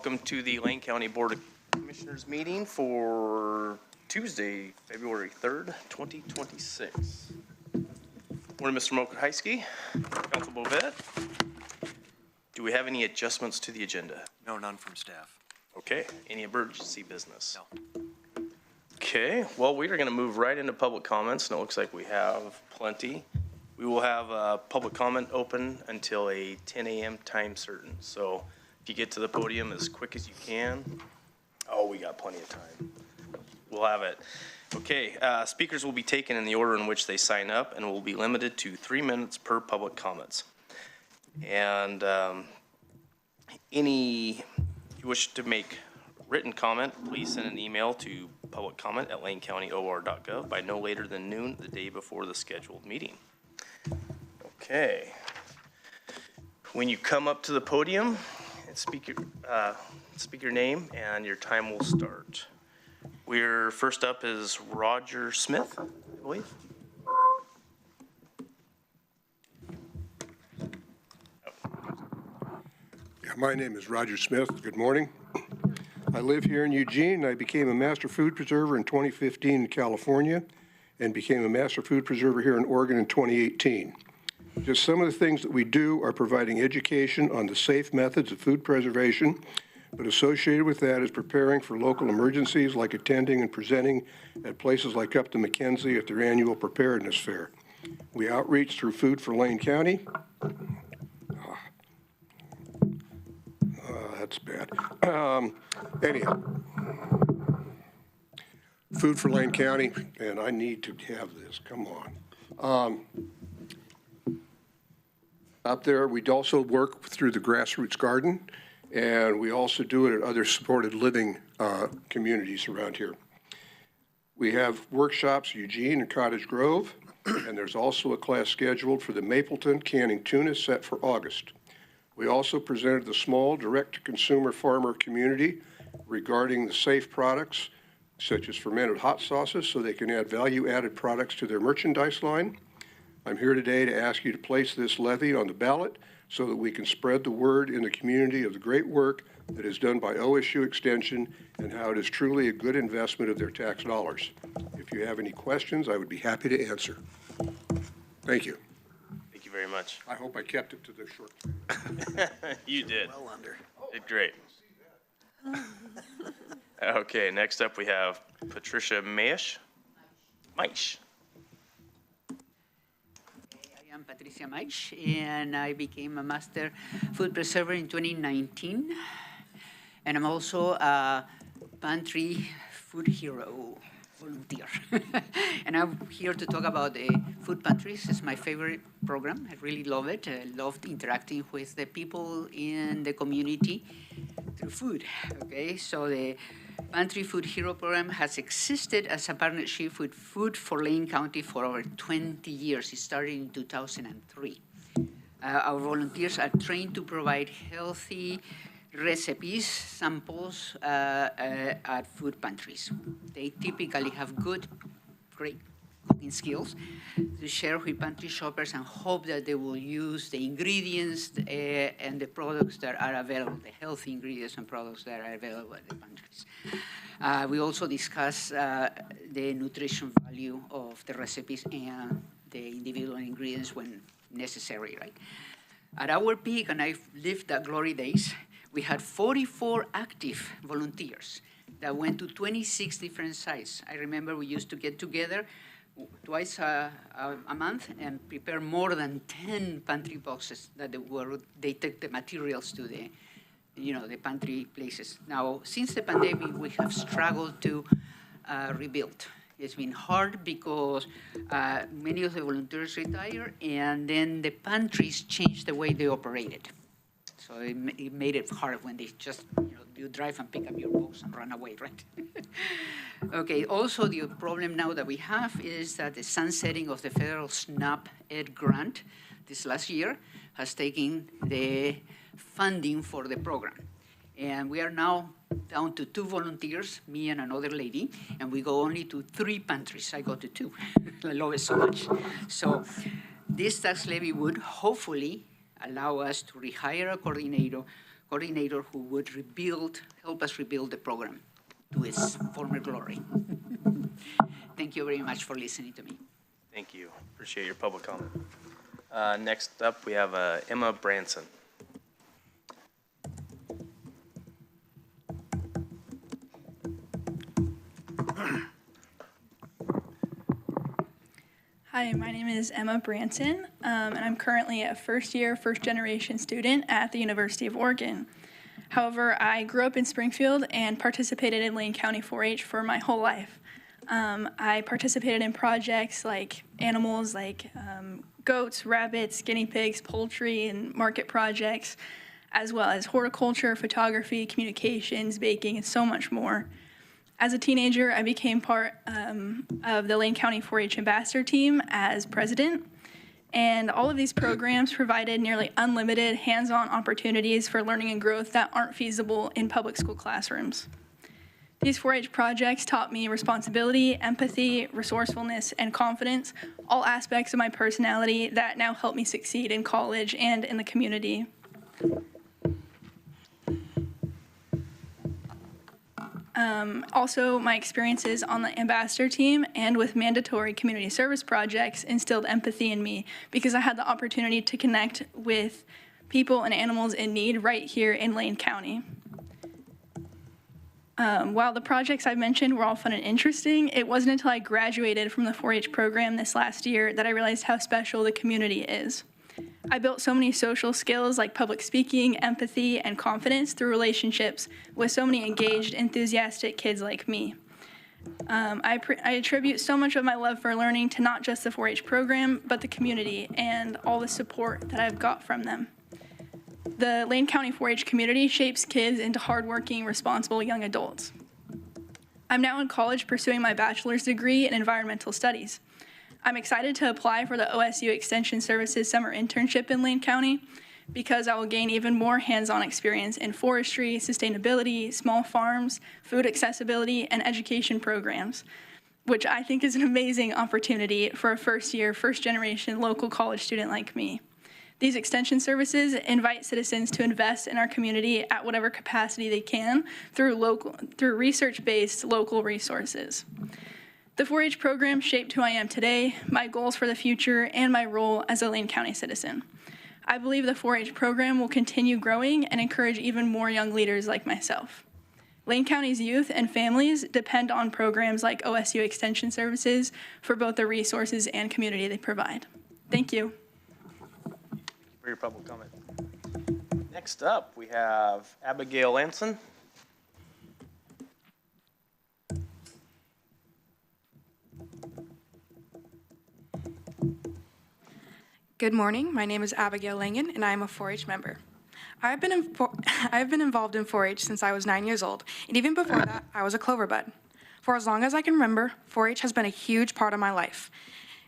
welcome to the Lane County Board of Commissioners meeting for Tuesday, February 3rd, 2026. Morning, Mr. Mokrzycki, Council Bovet. Do we have any adjustments to the agenda? No, none from staff. Okay, any emergency business? No. Okay, well, we are going to move right into public comments, and it looks like we have plenty. We will have public comment open until a 10 a.m. time certain. So if you get to the podium as quick as you can, we got plenty of time. We'll have it. Okay, speakers will be taken in the order in which they sign up and will be limited to 3 minutes per public comments. And if you wish to make written comment, please send an email to publiccomment@lanecountyor.gov by no later than noon the day before the scheduled meeting. Okay. When you come up to the podium, speak your name and your time will start. We're first up is Roger Smith, I believe. Yeah, my name is Roger Smith. Good morning. I live here in Eugene. I became a master food preserver in 2015 in California and became a master food preserver here in Oregon in 2018. Just some of the things that we do are providing education on the safe methods of food preservation, but associated with that is preparing for local emergencies like attending and presenting at places like Upton McKenzie at their annual preparedness fair. We outreach through Food for Lane County. That's bad. Anyhow, Food for Lane County, and I need to have this, come on. Up there, we also work through the Grassroots Garden, and we also do it at other supported living communities around here. We have workshops, Eugene and Cottage Grove, and there's also a class scheduled for the Mapleton canning tuna set for August. We also presented the small direct-to-consumer farmer community regarding the safe products, such as fermented hot sauces, so they can add value-added products to their merchandise line. I'm here today to ask you to place this levy on the ballot so that we can spread the word in the community of the great work that is done by OSU Extension and how it is truly a good investment of their tax dollars. If you have any questions, I would be happy to answer. Thank you. Thank you very much. I hope I kept it to the short. You did. Well under. Did great. Okay, next up we have Patricia Maish. I am Patricia Maish, and I became a master food preserver in 2019. And I'm also a pantry food hero volunteer. And I'm here to talk about the food pantries. It's my favorite program. I really love it. I loved interacting with the people in the community through food. Okay, so the Pantry Food Hero program has existed as a partnership with Food for Lane County for over 20 years. It started in 2003. Our volunteers are trained to provide healthy recipes, samples at food pantries. They typically have great cooking skills to share with pantry shoppers and hope that they will use the ingredients and the products that are available, the healthy ingredients and products that are available at the pantries. We also discuss the nutrition value of the recipes and the individual ingredients when necessary, right? At our peak, and I've lived the glory days, we had 44 active volunteers that went to 26 different sites. I remember we used to get together twice a month and prepare more than 10 pantry boxes that they take the materials to the pantry places. Now, since the pandemic, we have struggled to rebuild. It's been hard because many of the volunteers retired, and then the pantries changed the way they operated. So it made it hard when they just, you drive and pick up your box and run away, right? Okay, also the problem now that we have is that the sunsetting of the federal SNAP Ed grant this last year has taken the funding for the program. And we are now down to 2 volunteers, me and another lady, and we go only to 3 pantries. I go to 2. I love it so much. So this tax levy would hopefully allow us to rehire a coordinator coordinator who would help us rebuild the program to its former glory. Thank you very much for listening to me. Thank you. Appreciate your public comment. Next up, we have Emma Branson. Hi, my name is Emma Branson, and I'm currently a first-year, first-generation student at the University of Oregon. However, I grew up in Springfield and participated in Lane County 4-H for my whole life. I participated in projects like animals, like goats, rabbits, guinea pigs, poultry, and market projects, as well as horticulture, photography, communications, baking, and so much more. As a teenager, I became part of the Lane County 4-H Ambassador Team as president, and all of these programs provided nearly unlimited hands-on opportunities for learning and growth that aren't feasible in public school classrooms. These 4-H projects taught me responsibility, empathy, resourcefulness, and confidence, all aspects of my personality that now help me succeed in college and in the community. Also, my experiences on the ambassador team and with mandatory community service projects instilled empathy in me because I had the opportunity to connect with people and animals in need right here in Lane County. While the projects I mentioned were all fun and interesting, it wasn't until I graduated from the 4-H program this last year that I realized how special the community is. I built so many social skills like public speaking, empathy, and confidence through relationships with so many engaged, enthusiastic kids like me. I attribute so much of my love for learning to not just the 4-H program, but the community and all the support that I've got from them. The Lane County 4-H community shapes kids into hardworking, responsible young adults. I'm now in college pursuing my bachelor's degree in environmental studies. I'm excited to apply for the OSU Extension Services summer internship in Lane County because I will gain even more hands-on experience in forestry, sustainability, small farms, food accessibility, and education programs, which I think is an amazing opportunity for a first-year, first-generation local college student like me. These extension services invite citizens to invest in our community at whatever capacity they can through research-based local resources. The 4-H program shaped who I am today, my goals for the future, and my role as a Lane County citizen. I believe the 4-H program will continue growing and encourage even more young leaders like myself. Lane County's youth and families depend on programs like OSU Extension Services for both the resources and community they provide. Thank you. For your public comment. Next up, we have Abigail Lanson. Good morning. My name is Abigail Langen, and I am a 4-H member. I have been involved in 4-H since I was 9 years old, and even before that, I was a clover bud. For as long as I can remember, 4-H has been a huge part of my life.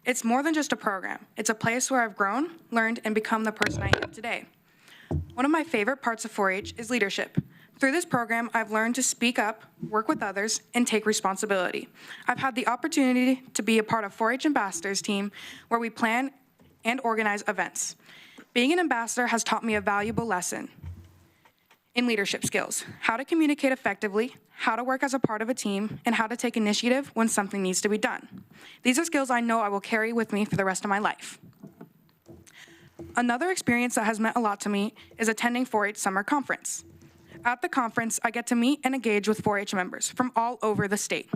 It's more than just a program. It's a place where I've grown, learned, and become the person I am today. One of my favorite parts of 4-H is leadership. Through this program, I've learned to speak up, work with others, and take responsibility. I've had the opportunity to be a part of 4-H Ambassadors team, where we plan and organize events. Being an ambassador has taught me a valuable lesson in leadership skills, how to communicate effectively, how to work as a part of a team, and how to take initiative when something needs to be done. These are skills I know I will carry with me for the rest of my life. Another experience that has meant a lot to me is attending 4-H Summer Conference. At the conference, I get to meet and engage with 4-H members from all over the state.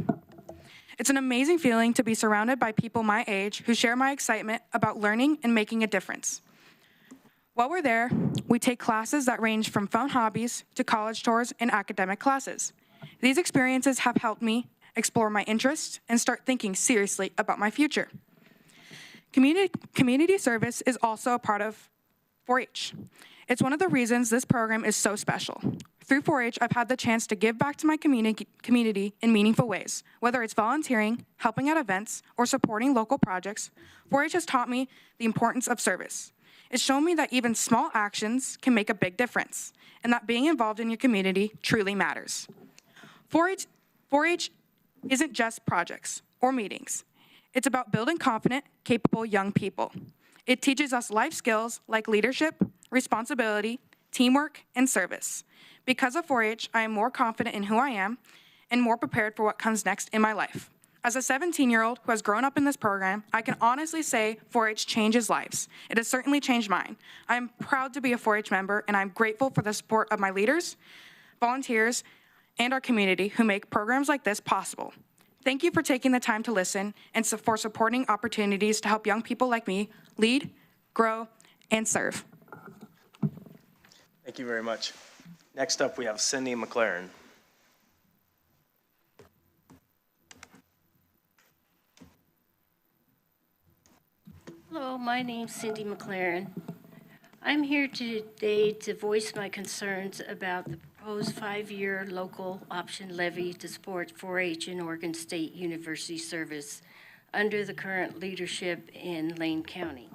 It's an amazing feeling to be surrounded by people my age who share my excitement about learning and making a difference. While we're there, we take classes that range from fun hobbies to college tours and academic classes. These experiences have helped me explore my interests and start thinking seriously about my future. Community service is also a part of 4-H. It's one of the reasons this program is so special. Through 4-H, I've had the chance to give back to my community in meaningful ways. Whether it's volunteering, helping at events, or supporting local projects, 4-H has taught me the importance of service. It's shown me that even small actions can make a big difference, and that being involved in your community truly matters. 4-H isn't just projects or meetings. It's about building confident, capable young people. It teaches us life skills like leadership, responsibility, teamwork, and service. Because of 4-H, I am more confident in who I am and more prepared for what comes next in my life. As a 17-year-old who has grown up in this program, I can honestly say 4-H changes lives. It has certainly changed mine. I am proud to be a 4-H member, and I'm grateful for the support of my leaders, volunteers, and our community who make programs like this possible. Thank you for taking the time to listen and for supporting opportunities to help young people like me lead, grow, and serve. Thank you very much. Next up, we have Cindy McLaren. Hello, my name's Cindy McLaren. I'm here today to voice my concerns about the proposed 5-year local option levy to support 4-H in Oregon State University service under the current leadership in Lane County.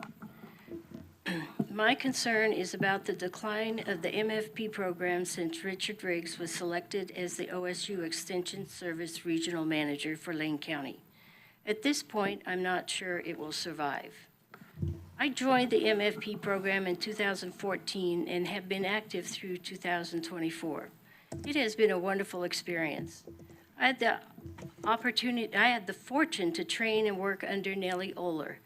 My concern is about the decline of the MFP program since Richard Riggs was selected as the OSU Extension Service Regional Manager for Lane County. At this point, I'm not sure it will survive. I joined the MFP program in 2014 and have been active through 2024. It has been a wonderful experience. I had the fortune to train and work under Nellie Oler,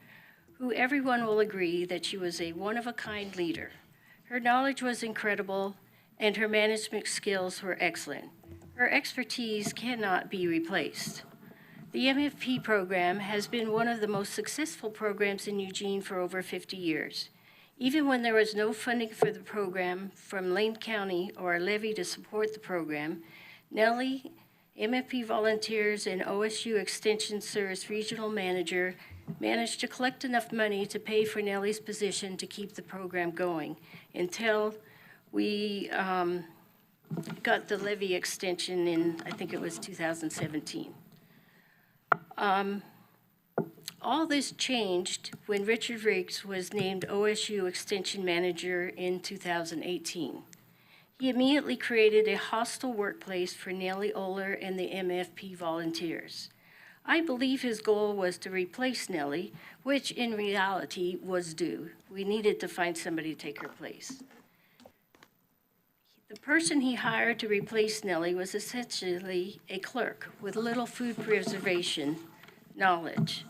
who everyone will agree that she was a one-of-a-kind leader. Her knowledge was incredible and her management skills were excellent. Her expertise cannot be replaced. The MFP program has been one of the most successful programs in Eugene for over 50 years. Even when there was no funding for the program from Lane County or a levy to support the program, Nellie, MFP volunteers, and OSU Extension Service Regional Manager managed to collect enough money to pay for Nellie's position to keep the program going until we got the levy extension in, I think it was 2017. All this changed when Richard Riggs was named OSU Extension Manager in 2018. He immediately created a hostile workplace for Nellie Oler and the MFP volunteers. I believe his goal was to replace Nellie, which in reality was due. We needed to find somebody to take her place. The person he hired to replace Nellie was essentially a clerk with little food preservation knowledge.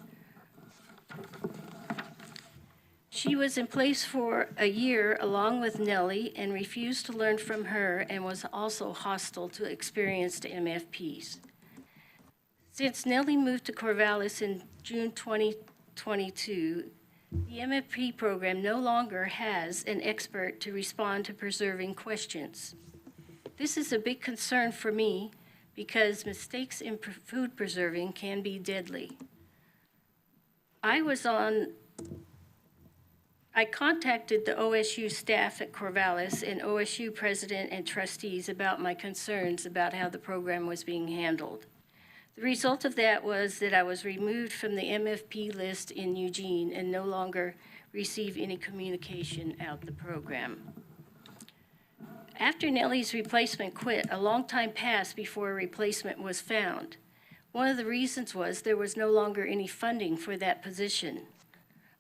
She was in place for a year along with Nellie and refused to learn from her and was also hostile to experienced MFPs. Since Nellie moved to Corvallis in June 2022, the MFP program no longer has an expert to respond to preserving questions. This is a big concern for me because mistakes in food preserving can be deadly. I contacted the OSU staff at Corvallis and OSU president and trustees about my concerns about how the program was being handled. The result of that was that I was removed from the MFP list in Eugene and no longer receive any communication out the program. After Nellie's replacement quit, a long time passed before a replacement was found. One of the reasons was there was no longer any funding for that position.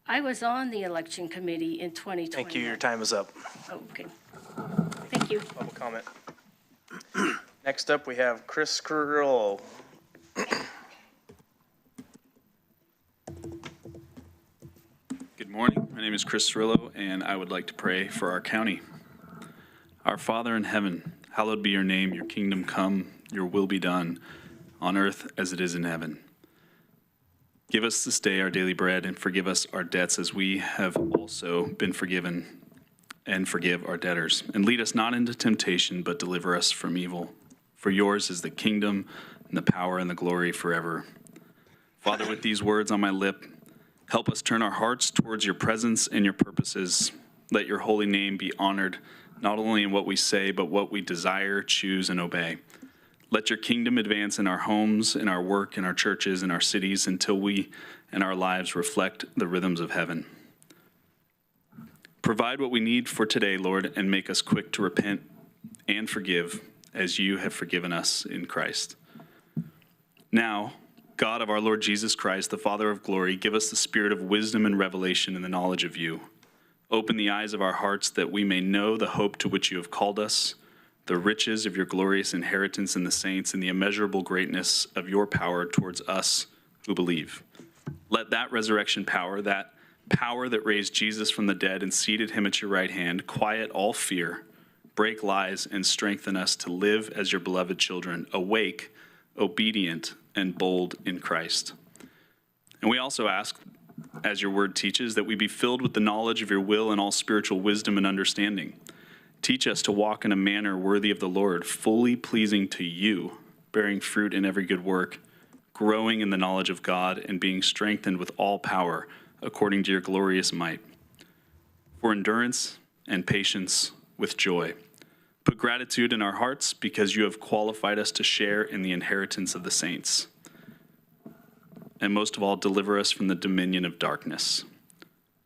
I was on the election committee in 2020. Thank you. Your time is up. Oh, okay. Thank you. Public comment. Next up, we have Chris Carrillo. Good morning. My name is Chris Cirillo, and I would like to pray for our county. Our Father in heaven, hallowed be your name. Your kingdom come, your will be done, on earth as it is in heaven. Give us this day our daily bread, and forgive us our debts as we have also been forgiven, and forgive our debtors. And lead us not into temptation, but deliver us from evil. For yours is the kingdom, and the power, and the glory forever. Father, with these words on my lip, help us turn our hearts towards your presence and your purposes. Let your holy name be honored, not only in what we say, but what we desire, choose, and obey. Let your kingdom advance in our homes, in our work, in our churches, in our cities, until we and our lives reflect the rhythms of heaven. Provide what we need for today, Lord, and make us quick to repent and forgive as you have forgiven us in Christ. Now, God of our Lord Jesus Christ, the Father of glory, give us the spirit of wisdom and revelation in the knowledge of you. Open the eyes of our hearts that we may know the hope to which you have called us, the riches of your glorious inheritance in the saints, and the immeasurable greatness of your power towards us who believe. Let that resurrection power, that power that raised Jesus from the dead and seated him at your right hand, quiet all fear, break lies, and strengthen us to live as your beloved children, awake, obedient, and bold in Christ. And we also ask, as your word teaches, that we be filled with the knowledge of your will and all spiritual wisdom and understanding. Teach us to walk in a manner worthy of the Lord, fully pleasing to you, bearing fruit in every good work, growing in the knowledge of God, and being strengthened with all power according to your glorious might. For endurance and patience with joy. Put gratitude in our hearts because you have qualified us to share in the inheritance of the saints. And most of all, deliver us from the dominion of darkness.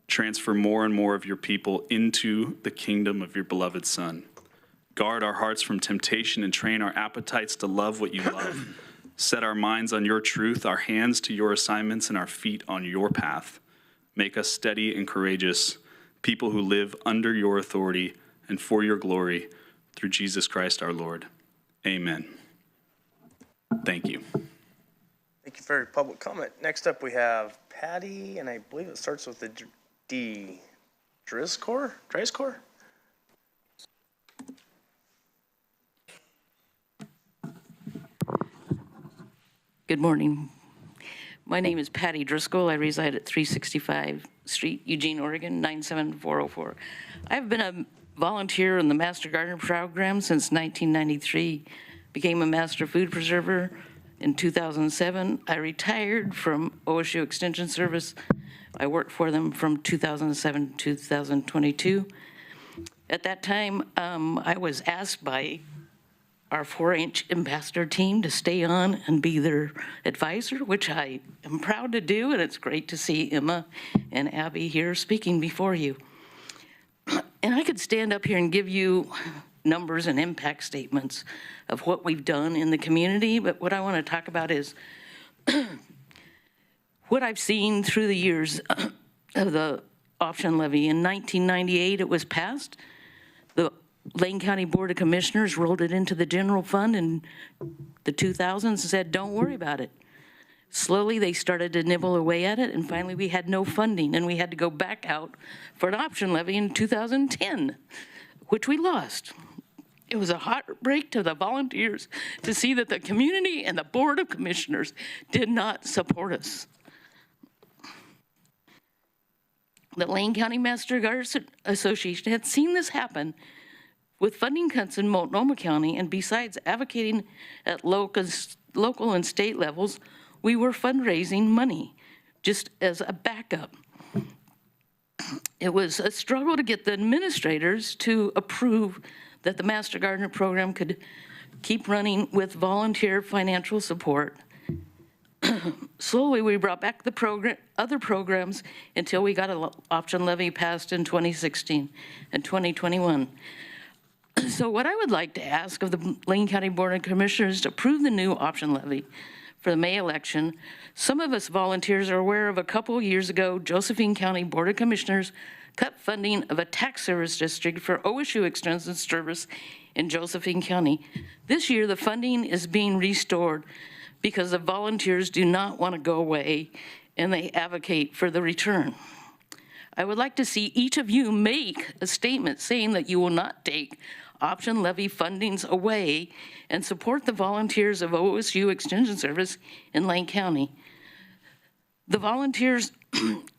Transfer more and more of your people into the kingdom of your beloved Son. Guard our hearts from temptation and train our appetites to love what you love. Set our minds on your truth, our hands to your assignments, and our feet on your path. Make us steady and courageous, people who live under your authority and for your glory, through Jesus Christ our Lord. Amen. Thank you. Thank you for your public comment. Next up, we have Patty, and I believe it starts with the D. Driscoll? Good morning. My name is Patty Driscoll. I reside at 365 Street, Eugene, Oregon, 97404. I've been a volunteer in the Master Gardener program since 1993. Became a Master Food Preserver in 2007. I retired from OSU Extension Service. I worked for them from 2007 to 2022. At that time, I was asked by our 4-H ambassador team to stay on and be their advisor, which I am proud to do, and it's great to see Emma and Abby here speaking before you. And I could stand up here and give you numbers and impact statements of what we've done in the community, but what I want to talk about is what I've seen through the years of the option levy. In 1998, it was passed. The Lane County Board of Commissioners rolled it into the general fund in the 2000s and said, don't worry about it. Slowly, they started to nibble away at it, and finally we had no funding, and we had to go back out for an option levy in 2010, which we lost. It was a heartbreak to the volunteers to see that the community and the Board of Commissioners did not support us. The Lane County Master Gardeners Association had seen this happen with funding cuts in Multnomah County, and besides advocating at local and state levels, we were fundraising money just as a backup. It was a struggle to get the administrators to approve that the Master Gardener program could keep running with volunteer financial support. Slowly, we brought back the other programs until we got an option levy passed in 2016 and 2021. So what I would like to ask of the Lane County Board of Commissioners to approve the new option levy for the May election. Some of us volunteers are aware of a couple years ago, Josephine County Board of Commissioners cut funding of a tax service district for OSU Extension Service in Josephine County. This year, the funding is being restored because the volunteers do not want to go away and they advocate for the return. I would like to see each of you make a statement saying that you will not take option levy fundings away and support the volunteers of OSU Extension Service in Lane County. The volunteers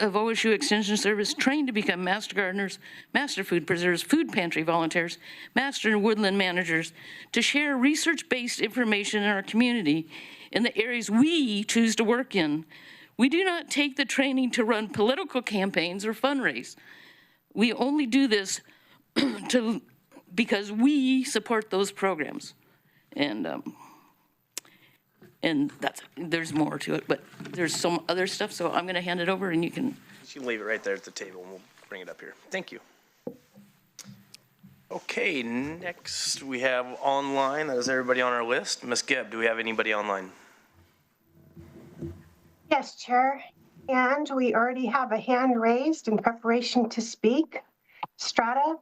of OSU Extension Service trained to become Master Gardeners, Master Food Preservers, Food Pantry volunteers, Master Woodland Managers to share research-based information in our community in the areas we choose to work in. We do not take the training to run political campaigns or fundraise. We only do this because we support those programs. And there's more to it, but there's some other stuff, so I'm gonna hand it over and you can. You can leave it right there at the table and we'll bring it up here. Thank you. Okay, next we have online, that is everybody on our list. Ms. Gibb, do we have anybody online? Yes, Chair, and we already have a hand raised in preparation to speak. Strata,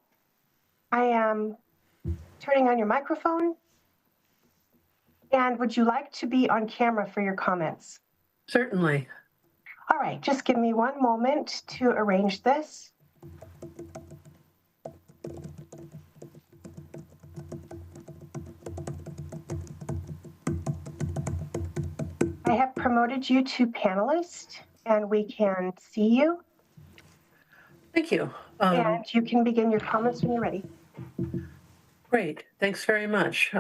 I am turning on your microphone. And would you like to be on camera for your comments? Certainly. All right, just give me one moment to arrange this. I have promoted you to panelist, and we can see you. Thank you. And you can begin your comments when you're ready. Great. Thanks very much.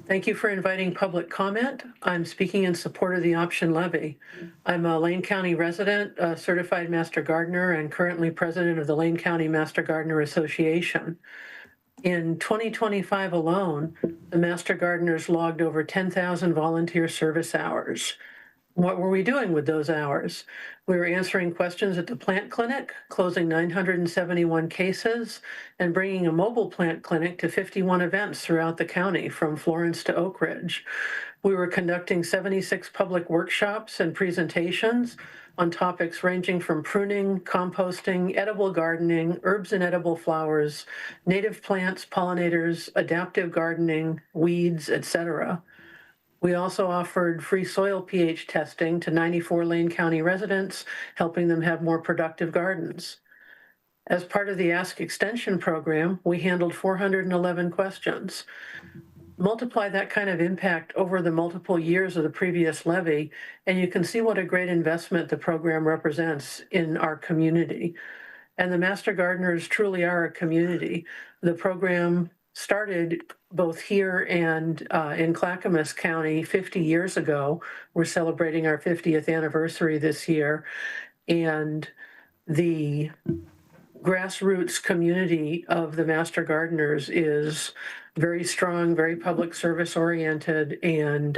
Thank you for inviting public comment. I'm speaking in support of the option levy. I'm a Lane County resident, a certified master gardener, and currently president of the Lane County Master Gardener Association. In 2025 alone, the Master Gardeners logged over 10,000 volunteer service hours. What were we doing with those hours? We were answering questions at the plant clinic, closing 971 cases, and bringing a mobile plant clinic to 51 events throughout the county, from Florence to Oak Ridge. We were conducting 76 public workshops and presentations on topics ranging from pruning, composting, edible gardening, herbs and edible flowers, native plants, pollinators, adaptive gardening, weeds, etc. We also offered free soil pH testing to 94 Lane County residents, helping them have more productive gardens. As part of the Ask Extension program, we handled 411 questions. Multiply that kind of impact over the multiple years of the previous levy, and you can see what a great investment the program represents in our community. And the Master Gardeners truly are a community. The program started both here and in Clackamas County 50 years ago. We're celebrating our 50th anniversary this year. And the grassroots community of the Master Gardeners is very strong, very public service oriented, and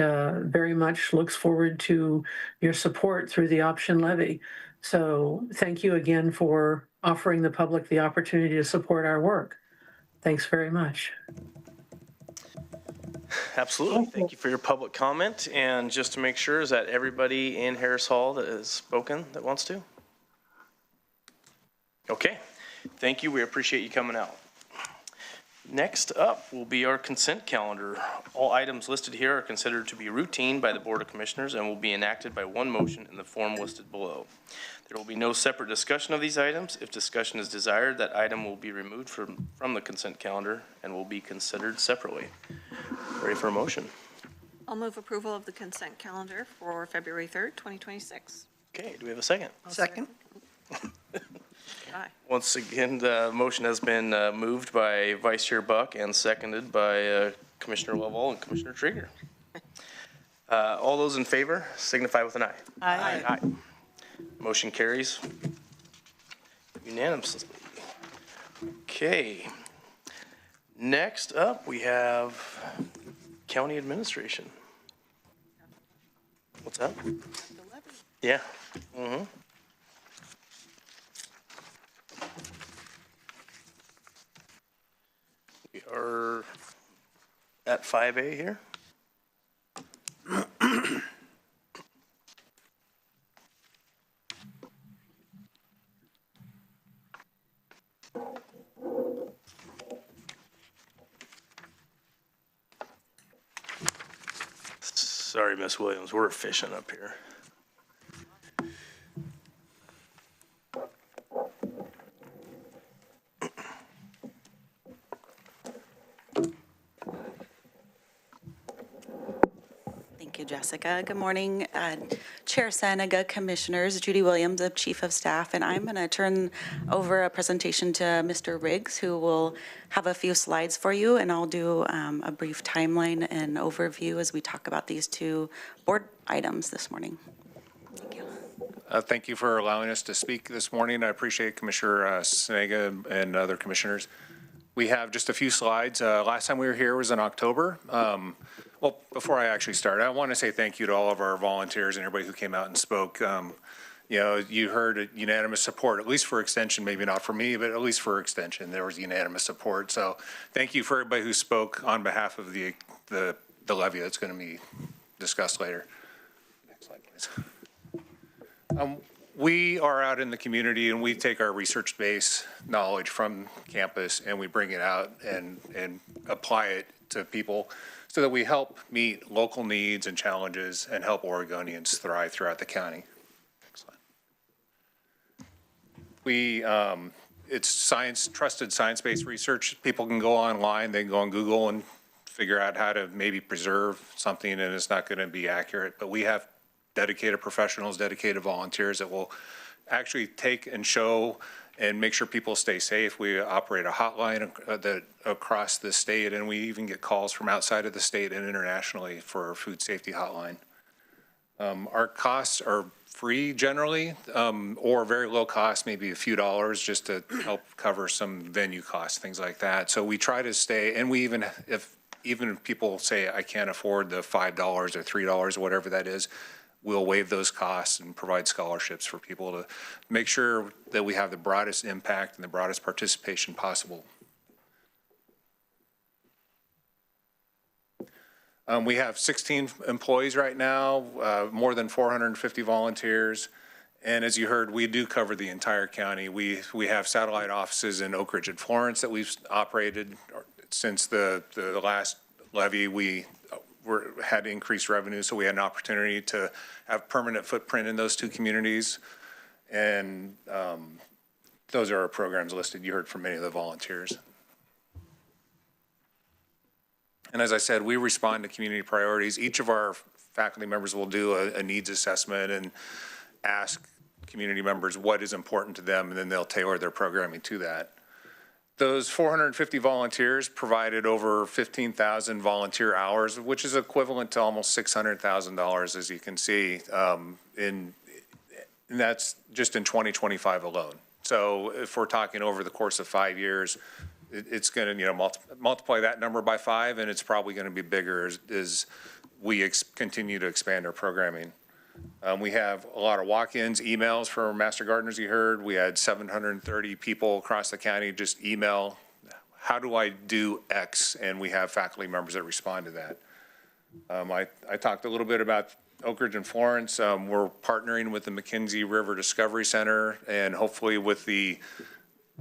very much looks forward to your support through the option levy. So thank you again for offering the public the opportunity to support our work. Thanks very much. Absolutely. Thank you for your public comment. And just to make sure, is that everybody in Harris Hall that has spoken that wants to? Okay. Thank you. We appreciate you coming out. Next up will be our consent calendar. All items listed here are considered to be routine by the Board of Commissioners and will be enacted by one motion in the form listed below. There will be no separate discussion of these items. If discussion is desired, that item will be removed from the consent calendar and will be considered separately. Ready for a motion? I'll move approval of the consent calendar for February 3rd, 2026. Okay, do we have a second? Second. Once again, the motion has been moved by Vice Chair Buck and seconded by Commissioner Lovell and Commissioner Trieger. All those in favor signify with an aye. Aye. Aye. Motion carries unanimously. Okay. Next up, we have County Administration. What's up? Yeah. Mm-hmm. We are at 5A here. Sorry, Miss Williams, we're efficient up here. Thank you, Jessica. Good morning, Chair Sanaga, Commissioners, Judy Williams, the Chief of Staff, and I'm going to turn over a presentation to Mr. Riggs, who will have a few slides for you, and I'll do a brief timeline and overview as we talk about these two board items this morning. Thank you. Thank you for allowing us to speak this morning. I appreciate Commissioner Sanaga and other commissioners. We have just a few slides. Last time we were here was in October. Well, before I actually start, I want to say thank you to all of our volunteers and everybody who came out and spoke. You know, you heard a unanimous support, at least for extension, maybe not for me, but at least for extension, there was unanimous support. So thank you for everybody who spoke on behalf of the levy that's going to be discussed later. Next slide, please. We are out in the community and we take our research-based knowledge from campus and we bring it out and apply it to people so that we help meet local needs and challenges and help Oregonians thrive throughout the county. Excellent. It's science, trusted science-based research. People can go online, they can go on Google and figure out how to maybe preserve something and it's not going to be accurate, but we have dedicated professionals, dedicated volunteers that will actually take and show and make sure people stay safe. We operate a hotline that across the state, and we even get calls from outside of the state and internationally for our food safety hotline. Our costs are free generally, or very low cost, maybe a few dollars just to help cover some venue costs, things like that. So we try to stay, and we even if people say I can't afford the $5 or $3 or whatever that is, we'll waive those costs and provide scholarships for people to make sure that we have the broadest impact and the broadest participation possible. We have 16 employees right now, more than 450 volunteers. And as you heard, we do cover the entire county. We have satellite offices in Oak Ridge and Florence that we've operated since the last levy. We had increased revenue, so we had an opportunity to have permanent footprint in those two communities. And those are our programs listed. You heard from many of the volunteers. And as I said, we respond to community priorities. Each of our faculty members will do a needs assessment and ask community members what is important to them, and then they'll tailor their programming to that. Those 450 volunteers provided over 15,000 volunteer hours, which is equivalent to almost $600,000, as you can see, and that's just in 2025 alone. So if we're talking over the course of 5 years, it's going to, multiply that number by 5, and it's probably going to be bigger as we continue to expand our programming. We have a lot of walk-ins, emails for Master Gardeners, you heard. We had 730 people across the county just email, how do I do X? And we have faculty members that respond to that. I talked a little bit about Oak Ridge and Florence. We're partnering with the McKenzie River Discovery Center, and hopefully with the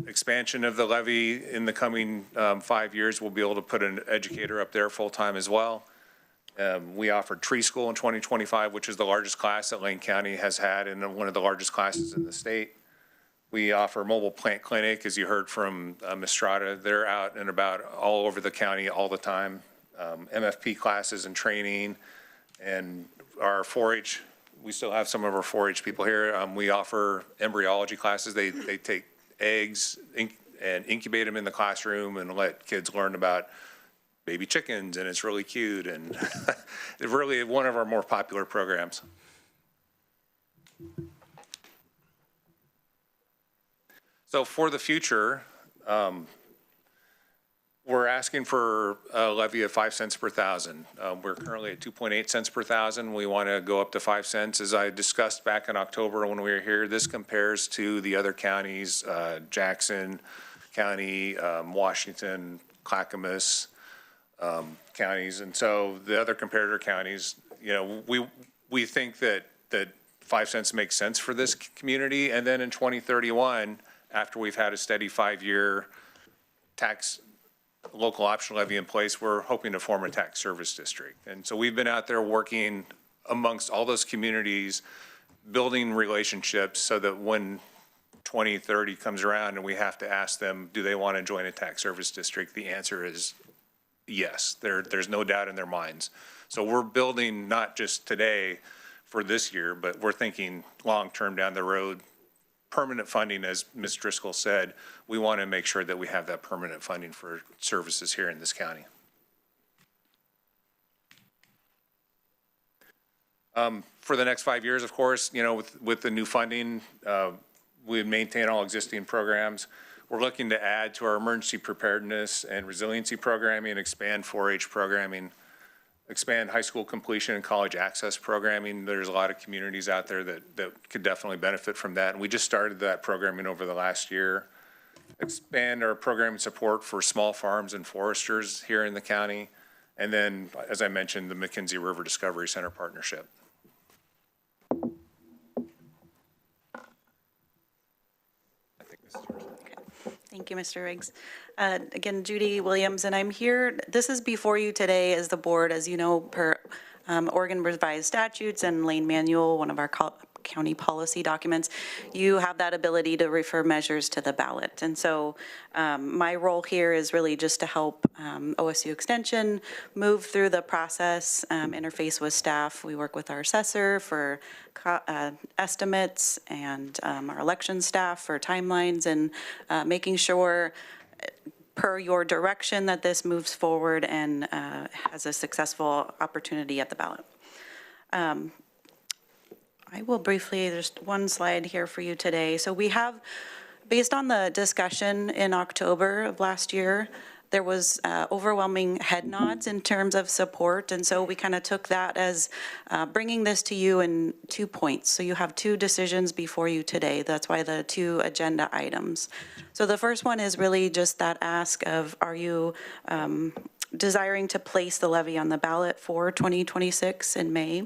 expansion of the levy in the coming 5 years, we'll be able to put an educator up there full-time as well. We offered tree school in 2025, which is the largest class that Lane County has had and one of the largest classes in the state. We offer mobile plant clinic, as you heard from Ms. Strada. They're out and about all over the county all the time. MFP classes and training, and our 4-H, we still have some of our 4-H people here. We offer embryology classes. They take eggs and incubate them in the classroom and let kids learn about baby chickens, and it's really cute, and it's really one of our more popular programs. So for the future, we're asking for a levy of 5 cents per thousand. We're currently at 2.8 cents per thousand. We want to go up to 5 cents. As I discussed back in October when we were here, this compares to the other counties, Jackson County, Washington, Clackamas, counties. And so the other comparator counties, we think that 5 cents makes sense for this community. And then in 2031, after we've had a steady 5-year tax local option levy in place, we're hoping to form a tax service district. And so we've been out there working amongst all those communities, building relationships so that when 2030 comes around and we have to ask them, do they want to join a tax service district? The answer is yes. There's no doubt in their minds. So we're building not just today for this year, but we're thinking long-term down the road. Permanent funding, as Ms. Driscoll said, we want to make sure that we have that permanent funding for services here in this county. For the next 5 years, of course, with the new funding, we maintain all existing programs. We're looking to add to our emergency preparedness and resiliency programming, expand 4-H programming, expand high school completion and college access programming. There's a lot of communities out there that could definitely benefit from that. And we just started that programming over the last year. Expand our programming support for small farms and foresters here in the county. And then, as I mentioned, the McKenzie River Discovery Center partnership. Thank you, Mr. Riggs. Again, Judy Williams, and I'm here. This is before you today as the board, as you know, per Oregon revised statutes and Lane Manual, one of our county policy documents. You have that ability to refer measures to the ballot. And so my role here is really just to help OSU Extension move through the process, interface with staff. We work with our assessor for estimates and our election staff for timelines and making sure per your direction that this moves forward and has a successful opportunity at the ballot. I will briefly, there's one slide here for you today. So we have, based on the discussion in October of last year, there was overwhelming head nods in terms of support. And so we kind of took that as bringing this to you in 2 points. So you have 2 decisions before you today. That's why the 2 agenda items. So the first one is really just that ask of, are you desiring to place the levy on the ballot for 2026 in May?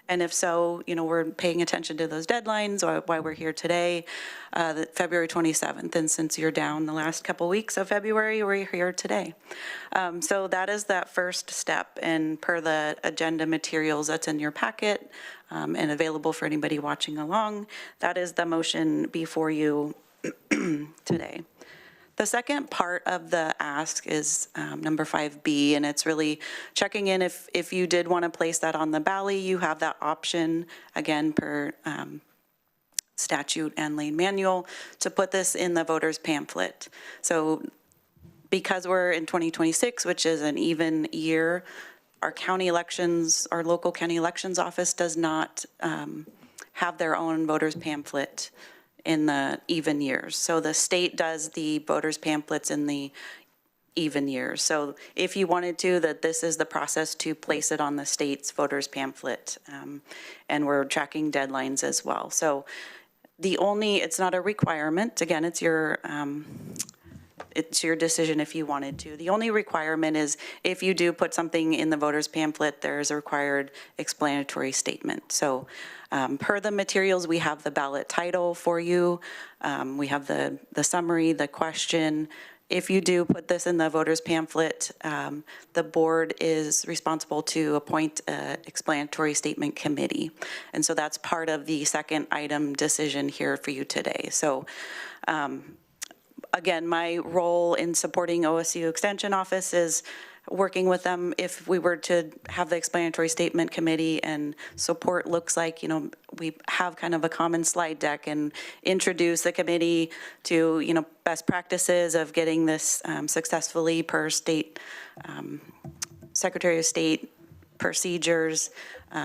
And if so, you know, we're paying attention to those deadlines, or why we're here today, February 27th. And since you're down the last couple weeks of February, we're here today. So that is that first step. And per the agenda materials that's in your packet and available for anybody watching along, that is the motion before you today. The second part of the ask is number 5B, and it's really checking in if you did want to place that on the ballot, you have that option, again, per statute and Lane Manual, to put this in the voter's pamphlet. So because we're in 2026, which is an even year, our county elections, our local county elections office does not have their own voter's pamphlet in the even years. So the state does the voters pamphlets in the even years. So if you wanted to, that this is the process to place it on the state's voters pamphlet. And we're tracking deadlines as well. So it's not a requirement. Again, it's your decision if you wanted to. The only requirement is if you do put something in the voters pamphlet, there's a required explanatory statement. So per the materials, we have the ballot title for you. We have the summary, the question. If you do put this in the voters pamphlet, the board is responsible to appoint an explanatory statement committee. And so that's part of the second item decision here for you today. So again, my role in supporting OSU Extension Office is working with them. If we were to have the explanatory statement committee, and support looks like, you know, we have kind of a common slide deck and introduce the committee to, you know, best practices of getting this successfully per state, Secretary of State procedures,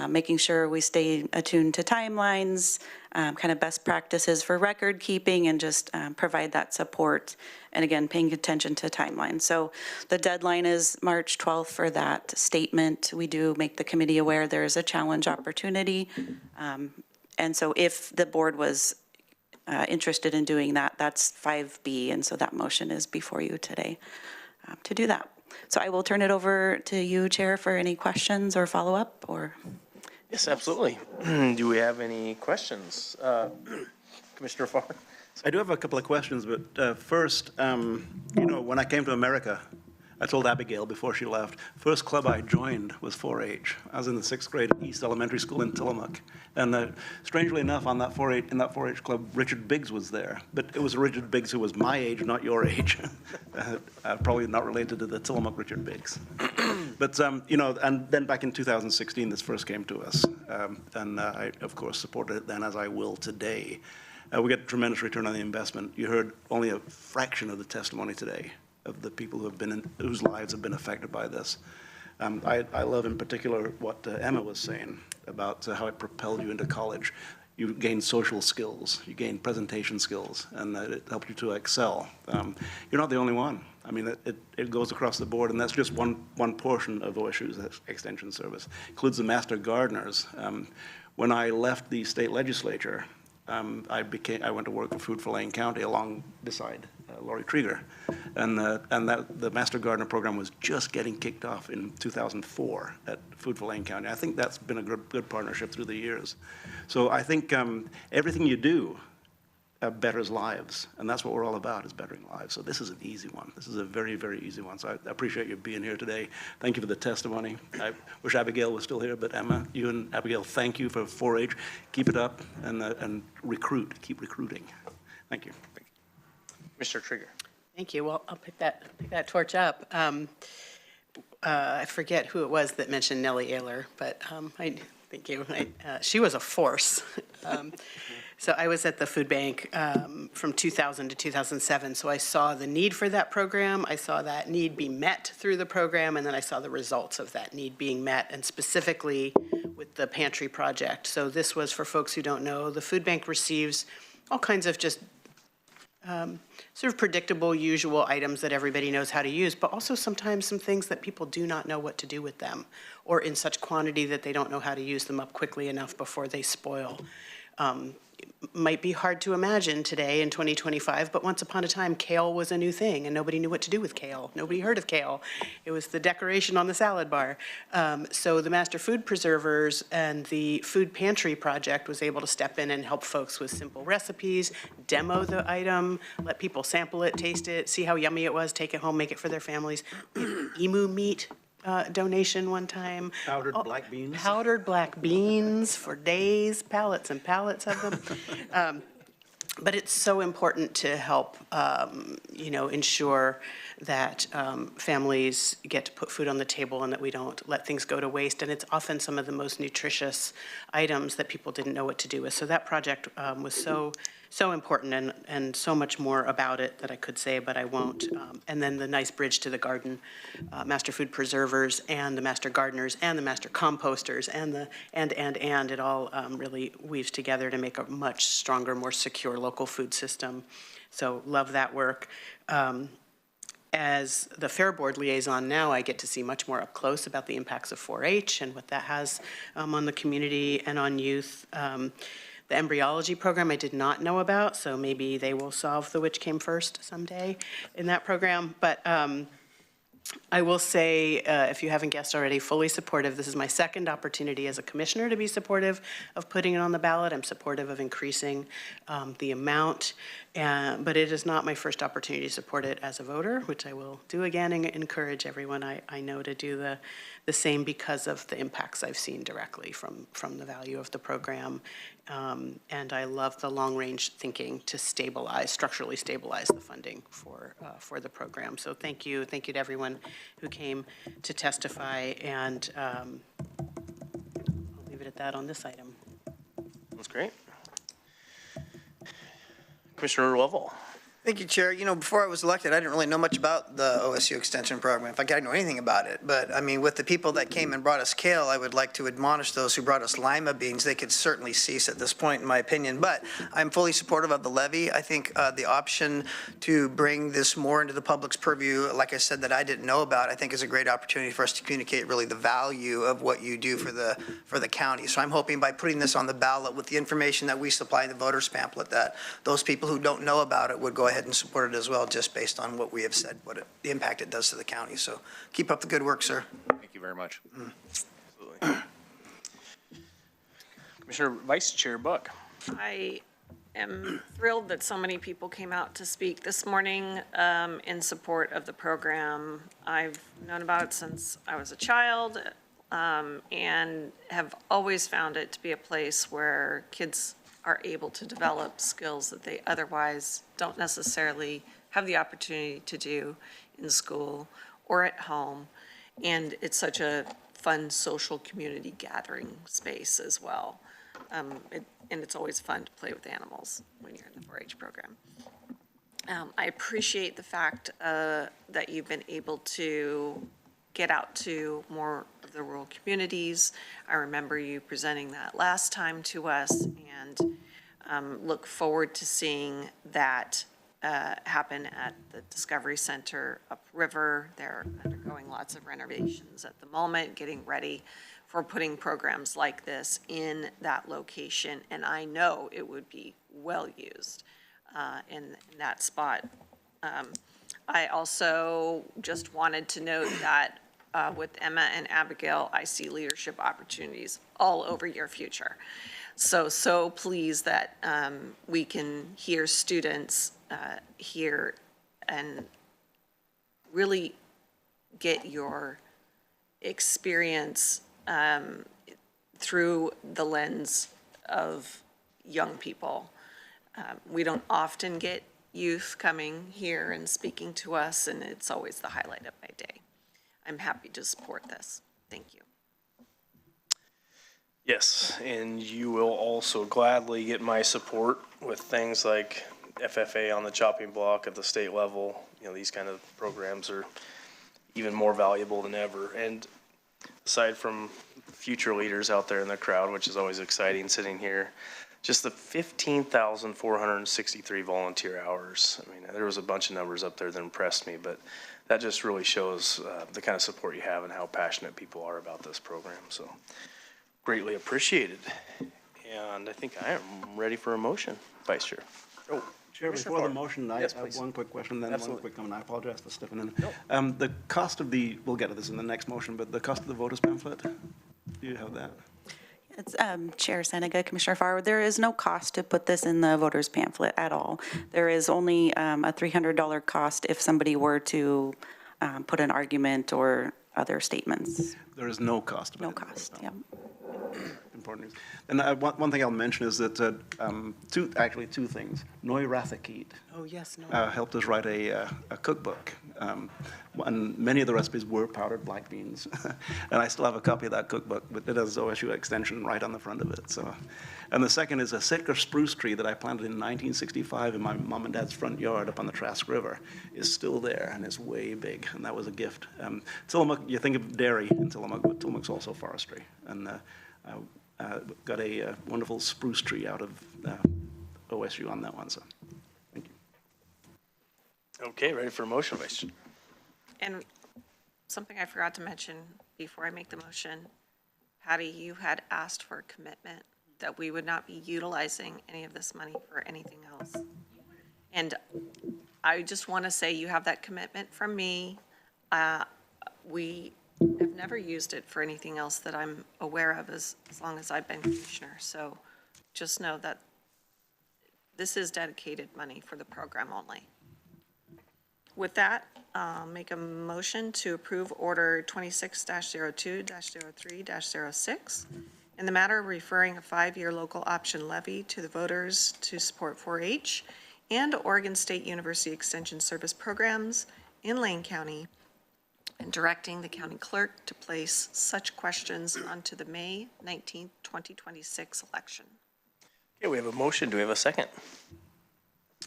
making sure we stay attuned to timelines, kind of best practices for record keeping, and just provide that support. And again, paying attention to timelines. So the deadline is March 12th for that statement. We do make the committee aware there is a challenge opportunity. And so if the board was interested in doing that, that's 5B. And so that motion is before you today to do that. So I will turn it over to you, Chair, for any questions or follow-up, or? Yes, absolutely. Do we have any questions? Commissioner Farr? I do have a couple of questions, but first, you know, when I came to America, I told Abigail before she left, first club I joined was 4-H. I was in the 6th grade at East Elementary School in Tillamook. And strangely enough, in that 4-H club, Richard Biggs was there. But it was Richard Biggs who was my age, not your age. Probably not related to the Tillamook Richard Biggs. But, you know, and then back in 2016, this first came to us. And I, of course, supported it then, as I will today. We get tremendous return on the investment. You heard only a fraction of the testimony today of the people who have been whose lives have been affected by this. I love in particular what Emma was saying about how it propelled you into college. You gain social skills, you gain presentation skills, and it helped you to excel. You're not the only one. I mean, it goes across the board, and that's just one portion of OSU's extension service. It includes the master gardeners. When I left the state legislature, I went to work for Food for Lane County along beside Lori Krieger, and the Master Gardener program was just getting kicked off in 2004 at Food for Lane County. I think that's been a good partnership through the years. So I think everything you do betters lives, and that's what we're all about, is bettering lives. So this is an easy one. This is a very, very easy one. So I appreciate you being here today. Thank you for the testimony. I wish Abigail was still here, but Emma, you and Abigail, thank you for 4-H. Keep it up and recruit. Keep recruiting. Thank you. Mr. Trigger. Thank you. Well, I'll pick that torch up. I forget who it was that mentioned Nellie Ayler, but thank you. She was a force. So I was at the food bank from 2000 to 2007, so I saw the need for that program. I saw that need be met through the program, and then I saw the results of that need being met, and specifically with the pantry project. So this was, for folks who don't know, the food bank receives all kinds of just sort of predictable, usual items that everybody knows how to use, but also sometimes some things that people do not know what to do with them, or in such quantity that they don't know how to use them up quickly enough before they spoil. Might be hard to imagine today in 2025, but once upon a time, kale was a new thing, and nobody knew what to do with kale. Nobody heard of kale. It was the decoration on the salad bar. So the Master Food Preservers and the Food Pantry Project was able to step in and help folks with simple recipes, demo the item, let people sample it, taste it, see how yummy it was, take it home, make it for their families. Emu meat donation one time. Powdered black beans. Powdered black beans for days, pallets and pallets of them. But it's so important to help, ensure that families get to put food on the table and that we don't let things go to waste. And it's often some of the most nutritious items that people didn't know what to do with. So that project was so important, and so much more about it that I could say, but I won't. And then the nice bridge to the garden, Master Food Preservers and the Master Gardeners and the Master Composters and it all really weaves together to make a much stronger, more secure local food system. So love that work. As the Fair Board liaison now, I get to see much more up close about the impacts of 4-H and what that has on the community and on youth. The embryology program I did not know about, so maybe they will solve the which came first someday in that program. But I will say, if you haven't guessed already, fully supportive. This is my second opportunity as a commissioner to be supportive of putting it on the ballot. I'm supportive of increasing the amount, but it is not my first opportunity to support it as a voter, which I will do again and encourage everyone I know to do the same because of the impacts I've seen directly from the value of the program. And I love the long-range thinking to structurally stabilize the funding for the program. So thank you to everyone who came to testify, and I'll leave it at that on this item. That's great. Commissioner Lovell. Thank you, Chair. You know, before I was elected, I didn't really know much about the OSU Extension Program. In fact, I didn't know anything about it. But, I mean, with the people that came and brought us kale, I would like to admonish those who brought us lima beans. They could certainly cease at this point, in my opinion. But I'm fully supportive of the levy. I think the option to bring this more into the public's purview, like I said, that I didn't know about, I think is a great opportunity for us to communicate really the value of what you do for the county. So I'm hoping by putting this on the ballot with the information that we supply in the voters pamphlet, that those people who don't know about it would go ahead and support it as well, just based on what we have said, the impact it does to the county. So keep up the good work, sir. Thank you very much. Absolutely. Commissioner Vice Chair Buck. I am thrilled that so many people came out to speak this morning in support of the program. I've known about it since I was a child and have always found it to be a place where kids are able to develop skills that they otherwise don't necessarily have the opportunity to do in school or at home. And it's such a fun social community gathering space as well. And it's always fun to play with animals when you're in the 4-H program. I appreciate the fact that you've been able to get out to more of the rural communities. I remember you presenting that last time to us, and look forward to seeing that happen at the Discovery Center upriver. They're undergoing lots of renovations at the moment, getting ready for putting programs like this in that location, and I know it would be well used in that spot. I also just wanted to note that with Emma and Abigail, I see leadership opportunities all over your future. So pleased that we can hear students here and really get your experience through the lens of young people. We don't often get youth coming here and speaking to us, and it's always the highlight of my day. I'm happy to support this. Thank you. Yes, and you will also gladly get my support with things like FFA on the chopping block at the state level. You know, these kind of programs are even more valuable than ever. And aside from future leaders out there in the crowd, which is always exciting sitting here, just the 15,463 volunteer hours. I mean, there was a bunch of numbers up there that impressed me, but that just really shows the kind of support you have and how passionate people are about this program. So greatly appreciated. And I think I am ready for a motion, Vice Chair. Oh, Chair, before the motion, I have one quick question, then one quick comment. I apologize for stepping in. The cost of we'll get to this in the next motion, but the cost of the voters pamphlet, do you have that? It's Chair Senega, Commissioner Farr. There is no cost to put this in the voters pamphlet at all. There is only a $300 cost if somebody were to put an argument or other statements. There is no cost. No cost, yeah. Important news. And one thing I'll mention is that two things. Noi Rathakit Oh, yes, no. helped us write a cookbook. And many of the recipes were powdered black beans. And I still have a copy of that cookbook, but it has OSU extension right on the front of it. So, and the second is a Sitka spruce tree that I planted in 1965 in my mom and dad's front yard up on the Trask River is still there and is way big. And that was a gift. Tillamook, you think of dairy in Tillamook, but Tillamook's also forestry. And got a wonderful spruce tree out of OSU on that one. So, thank you. Okay, ready for a motion, Vice Chair. And something I forgot to mention before I make the motion, Patty, you had asked for a commitment that we would not be utilizing any of this money for anything else. And I just want to say you have that commitment from me. We have never used it for anything else that I'm aware of as long as I've been commissioner. So just know that this is dedicated money for the program only. With that, make a motion to approve Order 26-02-03-06 in the matter of referring a 5-year local option levy to the voters to support 4-H and Oregon State University Extension Service programs in Lane County, and directing the county clerk to place such questions onto the May 19th, 2026 election. Okay, we have a motion. Do we have a second?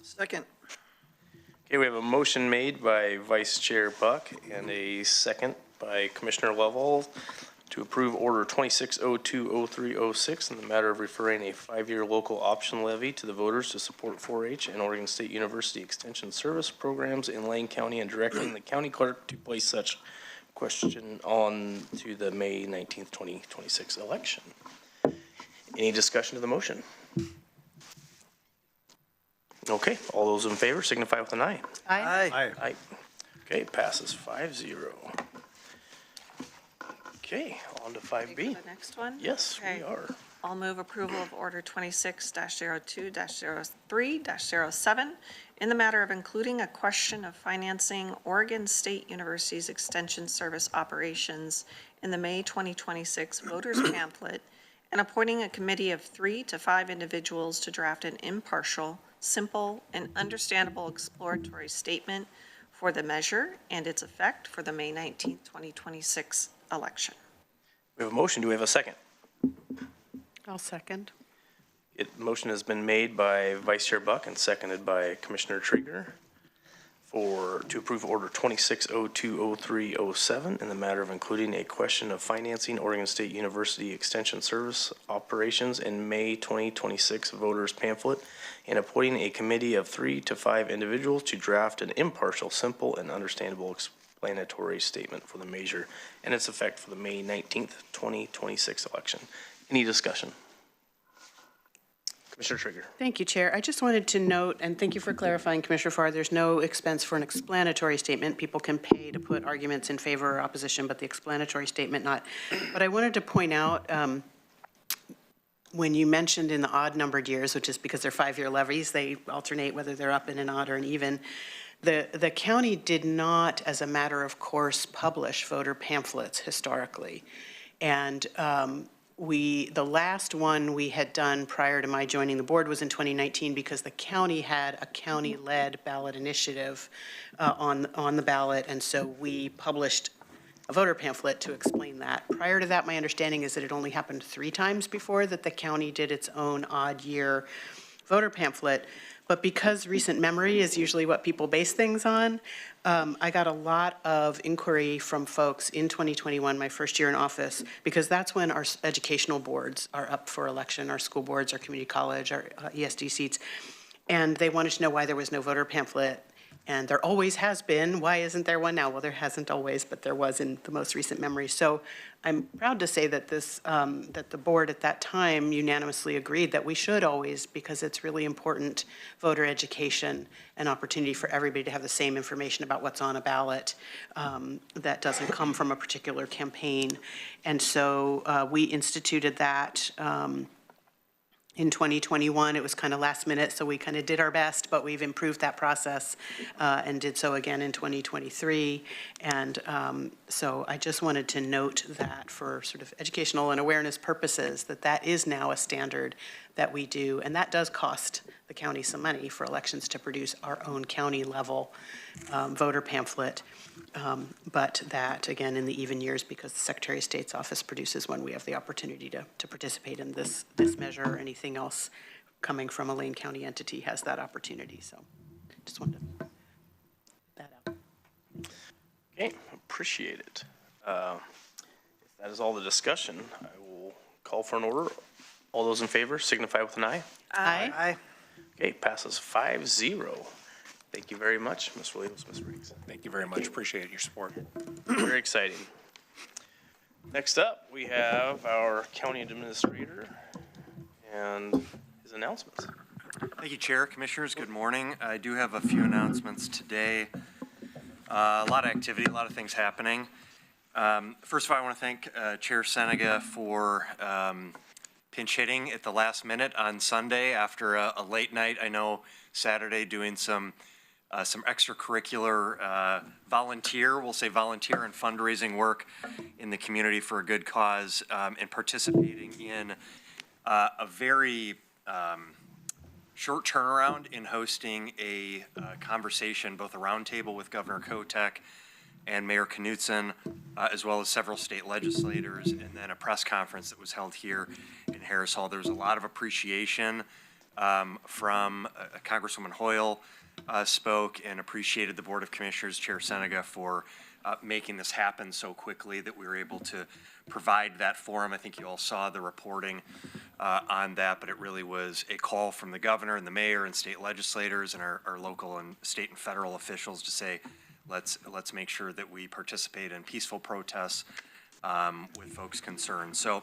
Second. Okay, we have a motion made by Vice Chair Buck and a second by Commissioner Lovell to approve Order 26-02-03-06 in the matter of referring a 5-year local option levy to the voters to support 4-H and Oregon State University Extension Service programs in Lane County and directing the county clerk to place such question on to the May 19th, 2026 election. Any discussion to the motion? Okay, all those in favor signify with an aye. Aye. Aye. Aye. Okay, passes 5-0. Okay, on to 5B. Ready for the next one? Yes, Okay. we are. I'll move approval of Order 26-02-03-07 in the matter of including a question of financing Oregon State University's Extension Service operations in the May 2026 voters pamphlet and appointing a committee of 3 to 5 individuals to draft an impartial, simple, and understandable exploratory statement for the measure and its effect for the May 19th, 2026 election. We have a motion. Do we have a second? I'll second. Motion has been made by Vice Chair Buck and seconded by Commissioner Trieger to approve Order 26-02-03-07 in the matter of including a question of financing Oregon State University Extension Service operations in May 2026 voters pamphlet and appointing a committee of 3 to 5 individuals to draft an impartial, simple, and understandable explanatory statement for the measure and its effect for the May 19th, 2026 election. Any discussion? Commissioner Trieger. Thank you, Chair. I just wanted to note, and thank you for clarifying, Commissioner Farr, there's no expense for an explanatory statement. People can pay to put arguments in favor or opposition, but the explanatory statement not. But I wanted to point out, when you mentioned in the odd numbered years, which is because they're 5-year levies, they alternate whether they're up in an odd or an even. The county did not, as a matter of course, publish voter pamphlets historically. And the last one we had done prior to my joining the board was in 2019 because the county had a county-led ballot initiative on the ballot, and so we published a voter pamphlet to explain that. Prior to that, my understanding is that it only happened 3 times before that the county did its own odd year voter pamphlet. But because recent memory is usually what people base things on, I got a lot of inquiry from folks in 2021, my first year in office, because that's when our educational boards are up for election, our school boards, our community college, our ESD seats. And they wanted to know why there was no voter pamphlet. And there always has been. Why isn't there one now? Well, there hasn't always, but there was in the most recent memory. So I'm proud to say that that the board at that time unanimously agreed that we should always, because it's really important voter education and opportunity for everybody to have the same information about what's on a ballot that doesn't come from a particular campaign. And so we instituted that in 2021. It was kind of last minute, so we kind of did our best, but we've improved that process and did so again in 2023. And so I just wanted to note that for sort of educational and awareness purposes, that is now a standard that we do. And that does cost the county some money for elections to produce our own county level voter pamphlet. But that, again, in the even years, because the Secretary of State's office produces one, we have the opportunity to participate in this measure, or anything else coming from a Lane County entity has that opportunity. So just wanted to put that out. Okay, appreciate it. If that is all the discussion, I will call for an order. All those in favor signify with an aye. Aye. Aye. Okay, passes 5-0. Thank you very much, Ms. Williams, Ms. Riggs. Thank you very much. Appreciate your support. Very exciting. Next up, we have our county administrator and his announcements. Thank you, Chair. Commissioners, good morning. I do have a few announcements today. A lot of activity, a lot of things happening. First of all, I want to thank Chair Senega for pinch hitting at the last minute on Sunday after a late night. I know Saturday doing some extracurricular volunteer and fundraising work in the community for a good cause, and participating in a very short turnaround in hosting a conversation, both a roundtable with Governor Kotek and Mayor Knutson, as well as several state legislators, and then a press conference that was held here in Harris Hall. There was a lot of appreciation from Congresswoman Hoyle spoke and appreciated the Board of Commissioners, Chair Senega, for making this happen so quickly that we were able to provide that forum. I think you all saw the reporting on that, but it really was a call from the governor and the mayor and state legislators and our local and state and federal officials to say, let's make sure that we participate in peaceful protests with folks concerned. So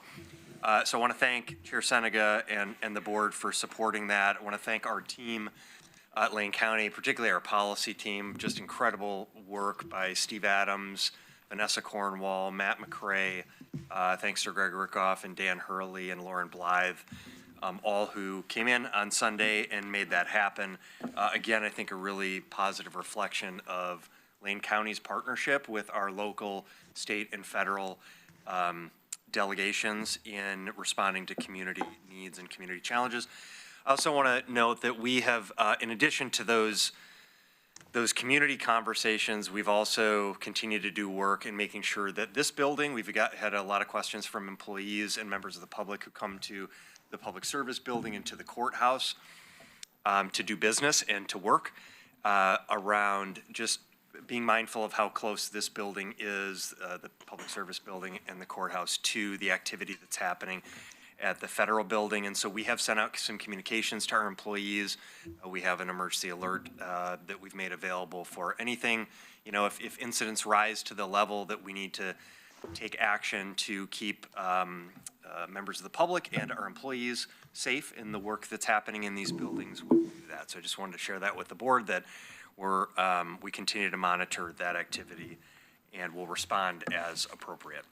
I want to thank Chair Senega and the board for supporting that. I want to thank our team at Lane County, particularly our policy team. Just incredible work by Steve Adams, Vanessa Cornwall, Matt McCray, thanks to Greg Rickoff and Dan Hurley and Lauren Blythe, all who came in on Sunday and made that happen. Again, I think a really positive reflection of Lane County's partnership with our local, state, and federal delegations in responding to community needs and community challenges. I also want to note that we have, in addition to those community conversations, we've also continued to do work in making sure that this building, we've had a lot of questions from employees and members of the public who come to the public service building and to the courthouse to do business and to work around just being mindful of how close this building is, the public service building and the courthouse, to the activity that's happening at the federal building. And so we have sent out some communications to our employees. We have an emergency alert that we've made available for anything, if incidents rise to the level that we need to take action to keep members of the public and our employees safe in the work that's happening in these buildings. We'll do that. So I just wanted to share that with the board, that we continue to monitor that activity and will respond as appropriate.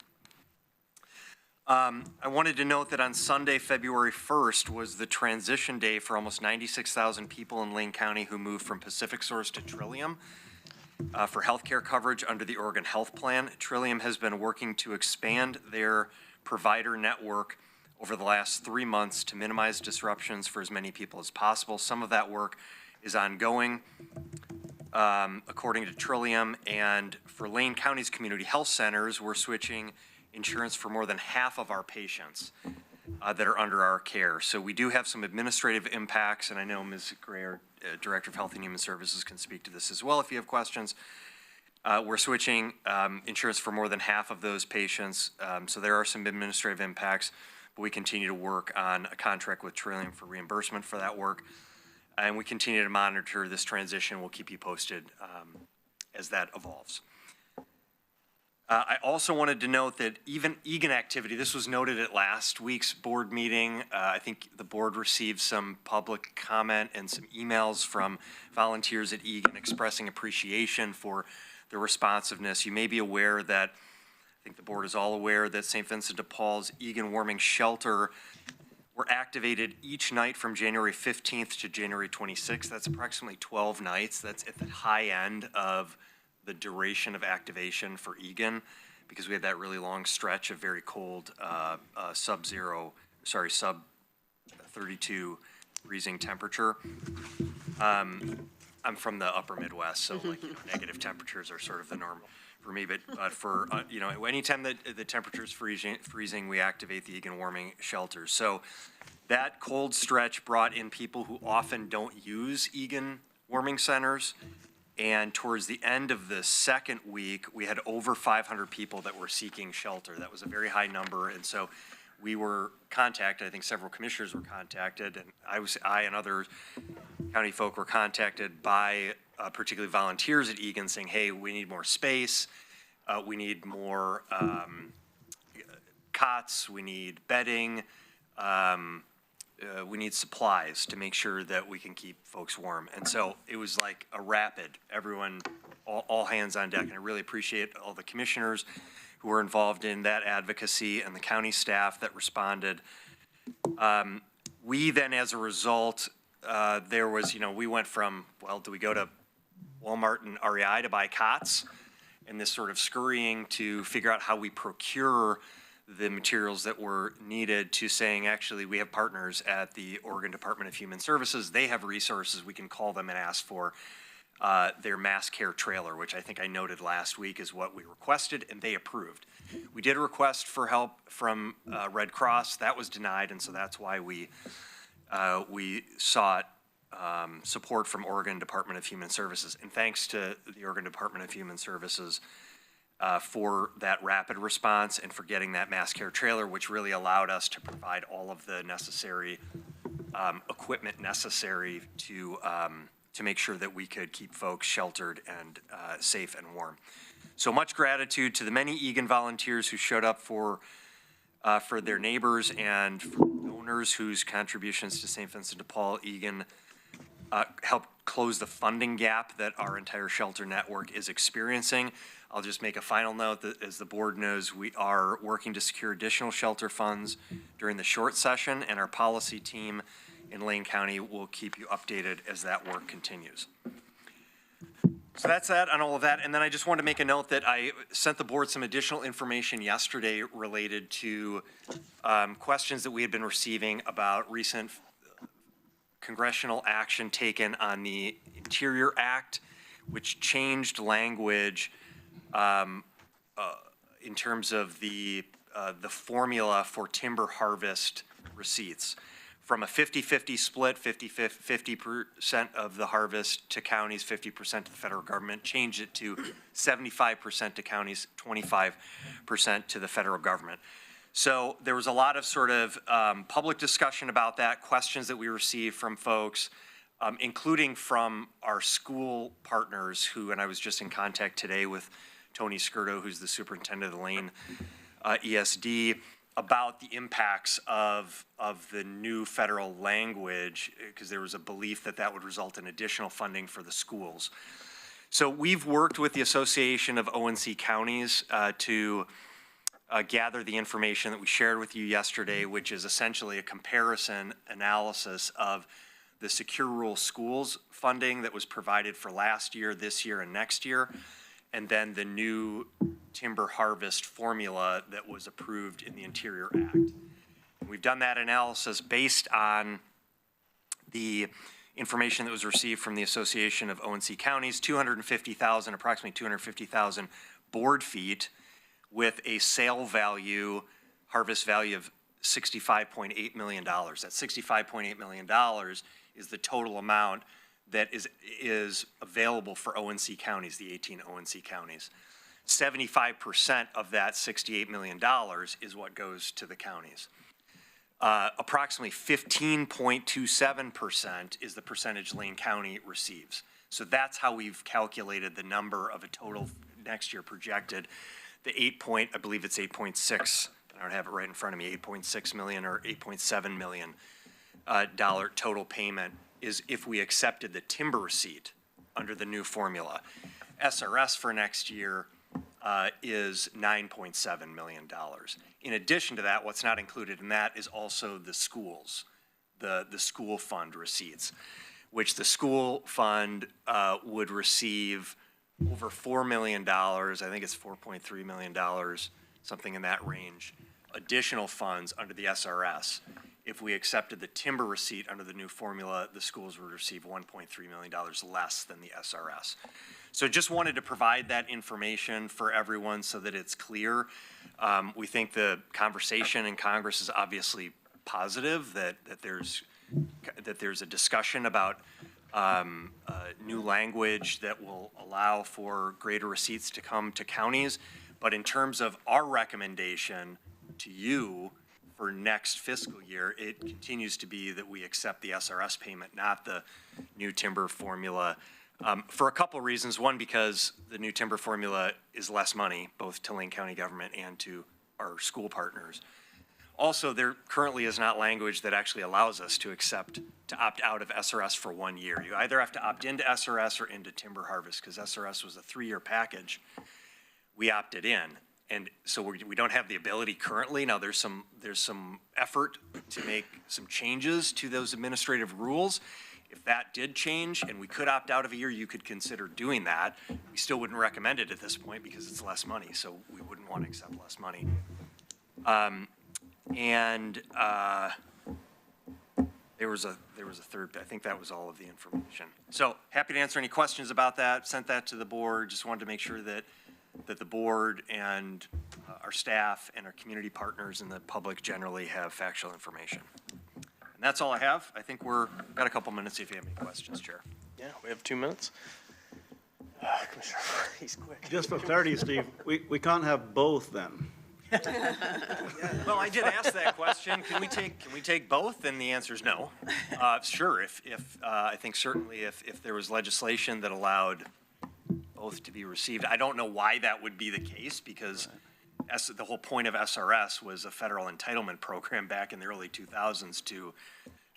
I wanted to note that on Sunday, February 1st, was the transition day for almost 96,000 people in Lane County who moved from Pacific Source to Trillium for healthcare coverage under the Oregon Health Plan. Trillium has been working to expand their provider network over the last 3 months to minimize disruptions for as many people as possible. Some of that work is ongoing, according to Trillium. And for Lane County's community health centers, we're switching insurance for more than half of our patients that are under our care. So we do have some administrative impacts, and I know Ms. Gray, our Director of Health and Human Services, can speak to this as well if you have questions. We're switching insurance for more than half of those patients, so there are some administrative impacts, but we continue to work on a contract with Trillium for reimbursement for that work, and we continue to monitor this transition. We'll keep you posted as that evolves. I also wanted to note that even Egan activity, this was noted at last week's board meeting. I think the board received some public comment and some emails from volunteers at Egan expressing appreciation for the responsiveness. You may be aware that, I think the board is all aware that St. Vincent de Paul's Egan Warming Shelter were activated each night from January 15th to January 26th. That's approximately 12 nights. That's at the high end of the duration of activation for Egan, because we had that really long stretch of very cold sub 32 freezing temperature. I'm from the upper Midwest, so like, negative temperatures are sort of the norm for me, but for, anytime that the temperature's freezing, we activate the Egan warming shelters. So that cold stretch brought in people who often don't use Egan warming centers. And towards the end of the second week, we had over 500 people that were seeking shelter. That was a very high number. And so we were contacted, I think several commissioners were contacted, and I and other county folk were contacted by particularly volunteers at Egan saying, hey, we need more space. We need more cots. We need bedding. We need supplies to make sure that we can keep folks warm. And so it was like a rapid, everyone, all hands on deck. And I really appreciate all the commissioners who were involved in that advocacy and the county staff that responded. We then, as a result, there was, we went from, well, do we go to Walmart and REI to buy cots? And this sort of scurrying to figure out how we procure the materials that were needed, to saying, actually, we have partners at the Oregon Department of Human Services. They have resources. We can call them and ask for their mass care trailer, which I think I noted last week is what we requested, and they approved. We did request for help from Red Cross. That was denied, and so that's why we sought support from Oregon Department of Human Services. And thanks to the Oregon Department of Human Services for that rapid response and for getting that mass care trailer, which really allowed us to provide all of the necessary equipment necessary to make sure that we could keep folks sheltered and safe and warm. So much gratitude to the many Egan volunteers who showed up for their neighbors, and for donors whose contributions to St. Vincent de Paul Egan helped close the funding gap that our entire shelter network is experiencing. I'll just make a final note that, as the board knows, we are working to secure additional shelter funds during the short session, and our policy team in Lane County will keep you updated as that work continues. So that's that on all of that. And then I just wanted to make a note that I sent the board some additional information yesterday related to questions that we had been receiving about recent congressional action taken on the Interior Act, which changed language in terms of the formula for timber harvest receipts. From a 50-50 split, 50% of the harvest to counties, 50% to the federal government, changed it to 75% to counties, 25% to the federal government. So there was a lot of sort of public discussion about that, questions that we received from folks, including from our school partners who, and I was just in contact today with Tony Skirto, who's the superintendent of the Lane ESD, about the impacts of the new federal language, because there was a belief that that would result in additional funding for the schools. So we've worked with the Association of ONC Counties to gather the information that we shared with you yesterday, which is essentially a comparison analysis of the Secure Rural Schools funding that was provided for last year, this year, and next year, and then the new timber harvest formula that was approved in the Interior Act. We've done that analysis based on the information that was received from the Association of ONC Counties, approximately 250,000 board feet with a sale value, harvest value of $65.8 million. That $65.8 million is the total amount that is available for ONC counties, the 18 ONC counties. 75% of that $68 million is what goes to the counties. Approximately 15.27% is the percentage Lane County receives. So that's how we've calculated the number of a total next year projected. The I believe it's 8.6, I don't have it right in front of me, 8.6 million or 8.7 million dollar total payment is if we accepted the timber receipt under the new formula. SRS for next year is $9.7 million. In addition to that, what's not included in that is also the schools, the school fund receipts, which the school fund would receive over $4 million, I think it's $4.3 million, something in that range, additional funds under the SRS. If we accepted the timber receipt under the new formula, the schools would receive $1.3 million less than the SRS. So just wanted to provide that information for everyone so that it's clear. We think the conversation in Congress is obviously positive, that there's a discussion about new language that will allow for greater receipts to come to counties. But in terms of our recommendation to you for next fiscal year, it continues to be that we accept the SRS payment, not the new timber formula, for a couple of reasons. One, because the new timber formula is less money, both to Lane County government and to our school partners. Also, there currently is not language that actually allows us to opt out of SRS for 1 year. You either have to opt into SRS or into timber harvest, because SRS was a 3-year package. We opted in. And so we don't have the ability currently. Now there's some effort to make some changes to those administrative rules. If that did change and we could opt out of a year, you could consider doing that. We still wouldn't recommend it at this point because it's less money, so we wouldn't want to accept less money. There was a third, I think that was all of the information. So happy to answer any questions about that. Sent that to the board. Just wanted to make sure that the board and our staff and our community partners and the public generally have factual information. And that's all I have. I think got a couple minutes if you have any questions, Chair. Yeah, we have 2 minutes. Commissioner, he's quick. Just for clarity, Steve, we can't have both then. Well, I did ask that question. Can we take both? And the answer is no. Sure. I think certainly if there was legislation that allowed both to be received, I don't know why that would be the case, because the whole point of SRS was a federal entitlement program back in the early 2000s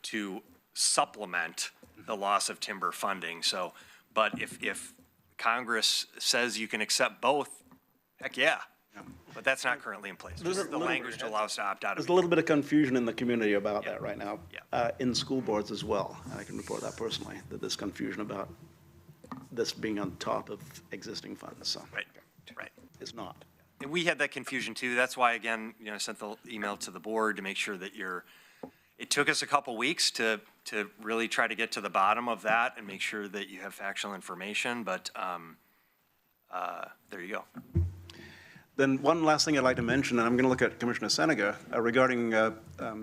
to supplement the loss of timber funding. So, but if Congress says you can accept both, heck yeah. But that's not currently in place. Just the language to allow us to opt out of it. There's a little bit of confusion in the community about that right now, in school boards as well. I can report that personally, that there's confusion about this being on top of existing funds. So right. It's not. And we had that confusion too. That's why, again, I sent the email to the board to make sure that it took us a couple weeks to really try to get to the bottom of that and make sure that you have factual information, but there you go. Then one last thing I'd like to mention, and I'm going to look at Commissioner Senega, regarding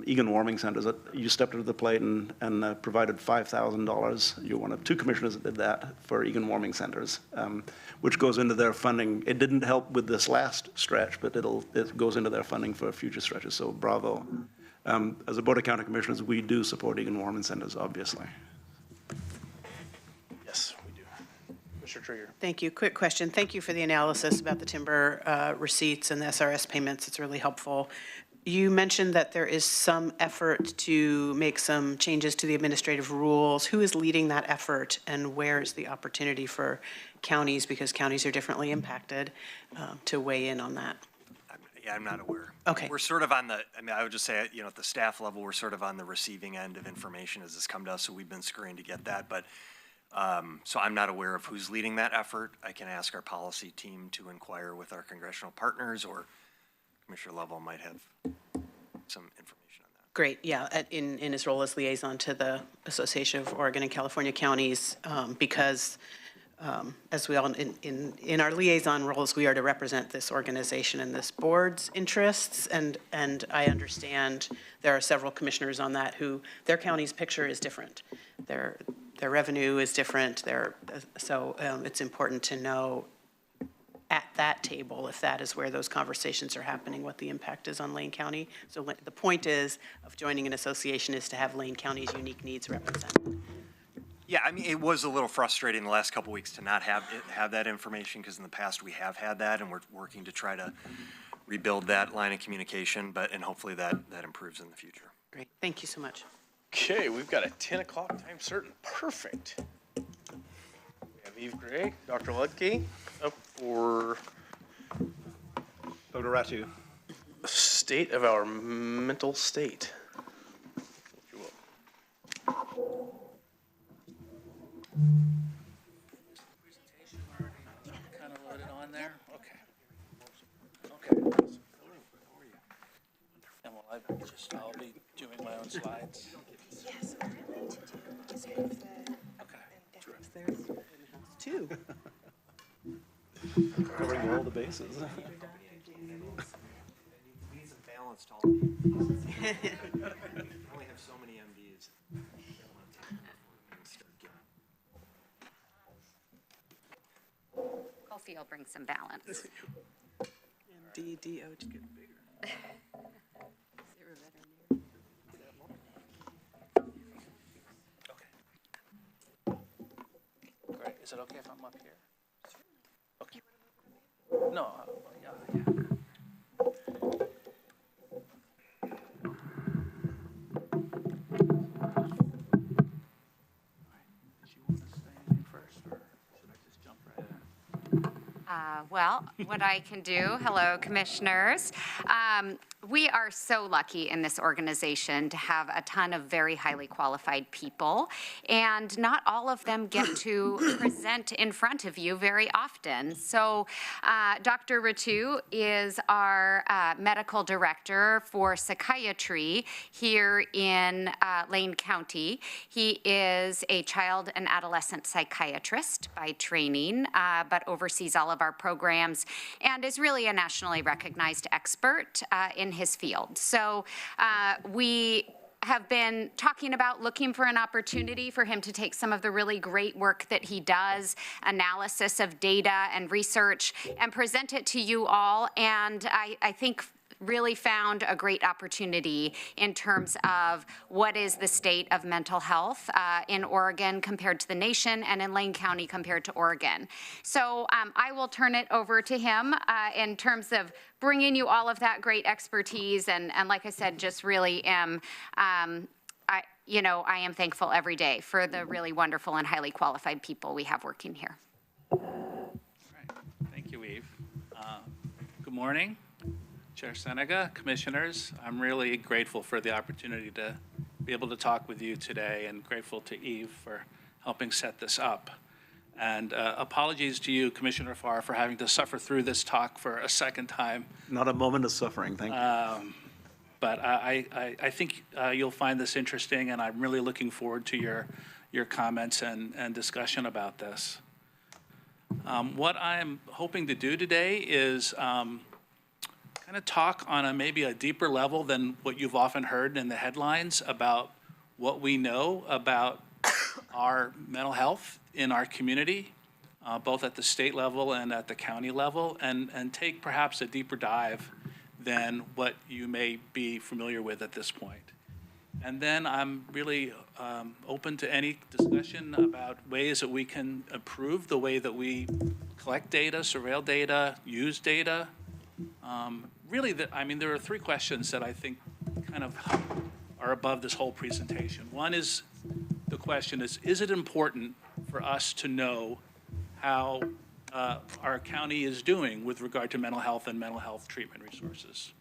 Egan Warming Centers. You stepped up to the plate and provided $5,000. You're one of 2 commissioners that did that for Egan Warming Centers, which goes into their funding. It didn't help with this last stretch, but it goes into their funding for future stretches, so bravo. As a Board of County Commissioners, we do support Egan Warming Centers, obviously. Yes, we do. Mr. Trigger. Thank you. Quick question. Thank you for the analysis about the timber receipts and the SRS payments. It's really helpful. You mentioned that there is some effort to make some changes to the administrative rules. Who is leading that effort, and where is the opportunity for counties, because counties are differently impacted, to weigh in on that? Yeah, I'm not aware. Okay. We're sort of on the, I mean, I would just say, at the staff level, we're sort of on the receiving end of information as this come to us, so we've been screening to get that, but, so I'm not aware of who's leading that effort. I can ask our policy team to inquire with our congressional partners, or Commissioner Lovell might have some information on that. Great, yeah, in his role as liaison to the Association of Oregon and California Counties, because as we all, in our liaison roles, we are to represent this organization and this board's interests, and I understand there are several commissioners on that who, their county's picture is different. Their revenue is different, so it's important to know at that table, if that is where those conversations are happening, what the impact is on Lane County. So the point of joining an association is to have Lane County's unique needs represented. Yeah, I mean, it was a little frustrating the last couple of weeks to not have that information, because in the past we have had that, and we're working to try to rebuild that line of communication, and hopefully that improves in the future. Great, thank you so much. Okay, we've got a 10 o'clock time certain. Perfect. We have Eve Gray, Dr. Ludke, up for Dr. Ratu. state of our mental state. If you will. Kind of loaded on there? Okay. Okay. And I'll be doing my own slides. Yes, what I need to do is move the There's two. Covering all the bases. Needs a balanced all. We only have so many MDs. Hopefully you'll bring some balance. D-O. Great. Is it okay if I'm up here? Okay. No, yeah. Well, what I can do, hello, commissioners. We are so lucky in this organization to have a ton of very highly qualified people, and not all of them get to present in front of you very often. So Dr. Ratu is our medical director for psychiatry here in Lane County. He is a child and adolescent psychiatrist by training, but oversees all of our programs and is really a nationally recognized expert in his field. So we have been talking about looking for an opportunity for him to take some of the really great work that he does, analysis of data and research, and present it to you all. And I think really found a great opportunity in terms of what is the state of mental health in Oregon compared to the nation, and in Lane County compared to Oregon. So I will turn it over to him in terms of bringing you all of that great expertise. And like I said, just really am, I am thankful every day for the really wonderful and highly qualified people we have working here. Thank you, Eve. Good morning, Chair Senega, commissioners. I'm really grateful for the opportunity to be able to talk with you today, and grateful to Eve for helping set this up. And apologies to you, Commissioner Farr, for having to suffer through this talk for a second time. Not a moment of suffering, thank you. But I think you'll find this interesting, and I'm really looking forward to your comments and discussion about this. What I'm hoping to do today is kind of talk on maybe a deeper level than what you've often heard in the headlines about what we know about our mental health in our community, both at the state level and at the county level, and take perhaps a deeper dive than what you may be familiar with at this point. And then I'm really open to any discussion about ways that we can improve the way that we collect data, surveil data, use data. Really, there are three questions that I think kind of are above this whole presentation. One is, the question is it important for us to know how our county is doing with regard to mental health and mental health treatment resources.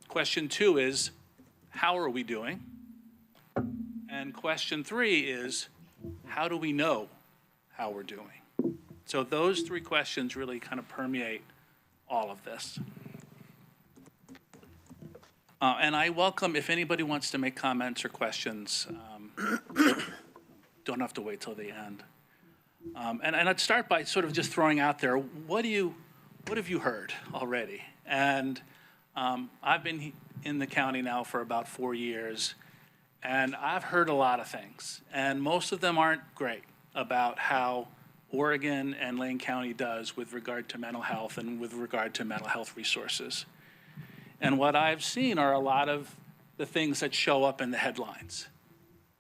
Question 2 is, how are we doing? And question 3 is, how do we know how we're doing? So those 3 questions really kind of permeate all of this. And I welcome, if anybody wants to make comments or questions, don't have to wait till the end. And I'd start by sort of just throwing out there, what have you heard already? And I've been in the county now for about 4 years, and I've heard a lot of things, and most of them aren't great about how Oregon and Lane County does with regard to mental health and with regard to mental health resources. And what I've seen are a lot of the things that show up in the headlines,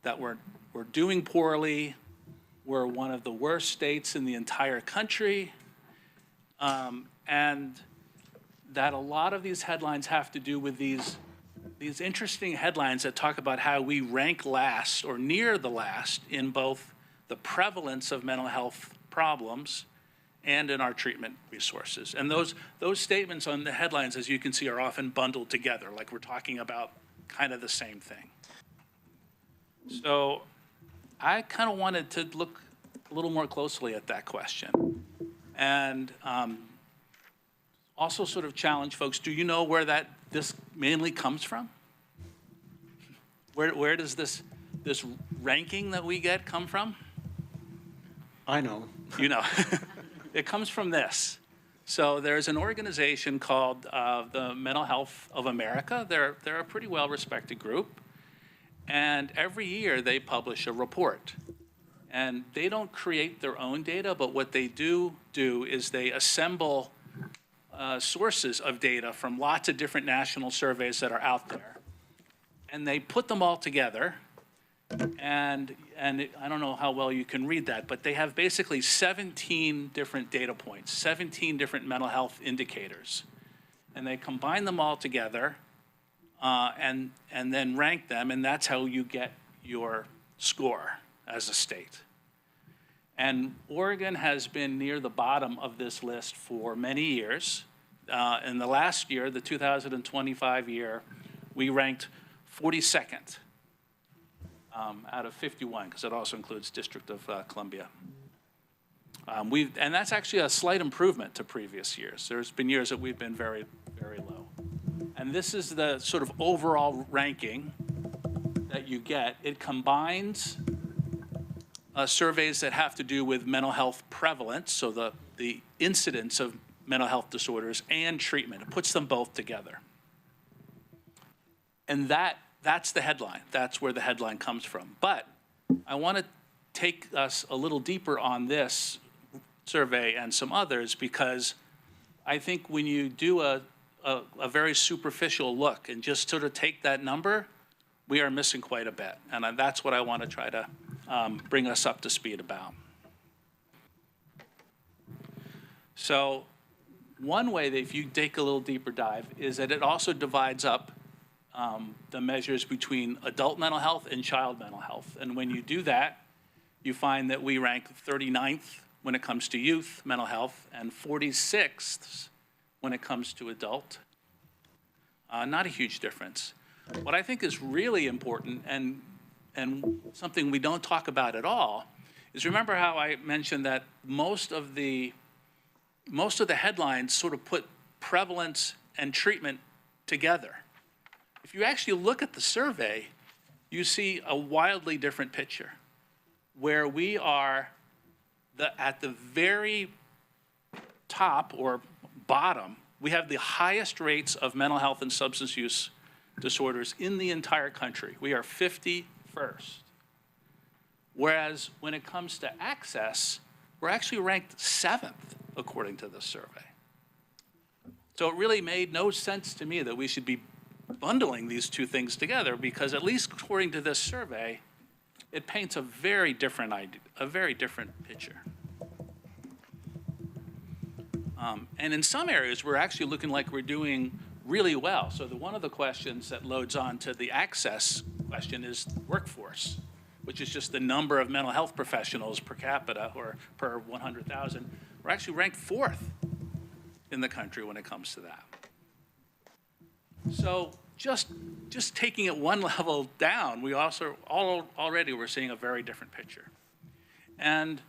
that we're doing poorly, we're one of the worst states in the entire country, and that a lot of these headlines have to do with these interesting headlines that talk about how we rank last or near the last in both the prevalence of mental health problems and in our treatment resources. And those statements on the headlines, as you can see, are often bundled together, like we're talking about kind of the same thing. So I kind of wanted to look a little more closely at that question and also sort of challenge folks, do you know where this mainly comes from? Where does this ranking that we get come from? I know. You know. It comes from this. So there's an organization called the Mental Health of America. They're a pretty well-respected group. And every year they publish a report. And they don't create their own data, but what they do is they assemble sources of data from lots of different national surveys that are out there. And they put them all together. And I don't know how well you can read that, but they have basically 17 different data points, 17 different mental health indicators. And they combine them all together and then rank them, and that's how you get your score as a state. And Oregon has been near the bottom of this list for many years. In the last year, the 2025 year, we ranked 42nd. Out of 51, because it also includes District of Columbia. And that's actually a slight improvement to previous years. There's been years that we've been very, very low. And this is the sort of overall ranking that you get. It combines surveys that have to do with mental health prevalence, so the incidence of mental health disorders, and treatment. It puts them both together. And that's the headline. That's where the headline comes from. But I want to take us a little deeper on this survey and some others, because I think when you do a very superficial look and just sort of take that number, we are missing quite a bit. And that's what I want to try to bring us up to speed about. So one way that if you take a little deeper dive is that it also divides up the measures between adult mental health and child mental health. And when you do that, you find that we rank 39th when it comes to youth mental health and 46th when it comes to adult. Not a huge difference. What I think is really important and something we don't talk about at all is, remember how I mentioned that most of the headlines sort of put prevalence and treatment together. If you actually look at the survey, you see a wildly different picture, where we are at the very top or bottom. We have the highest rates of mental health and substance use disorders in the entire country. We are 51st. Whereas when it comes to access, we're actually ranked 7th, according to this survey. So it really made no sense to me that we should be bundling these two things together, because at least according to this survey, it paints a very different picture. And in some areas, we're actually looking like we're doing really well. So one of the questions that loads on to the access question is workforce. which is just the number of mental health professionals per capita or per 100,000, we're actually ranked 4th in the country when it comes to that. So just taking it one level down, we also already we're seeing a very different picture. And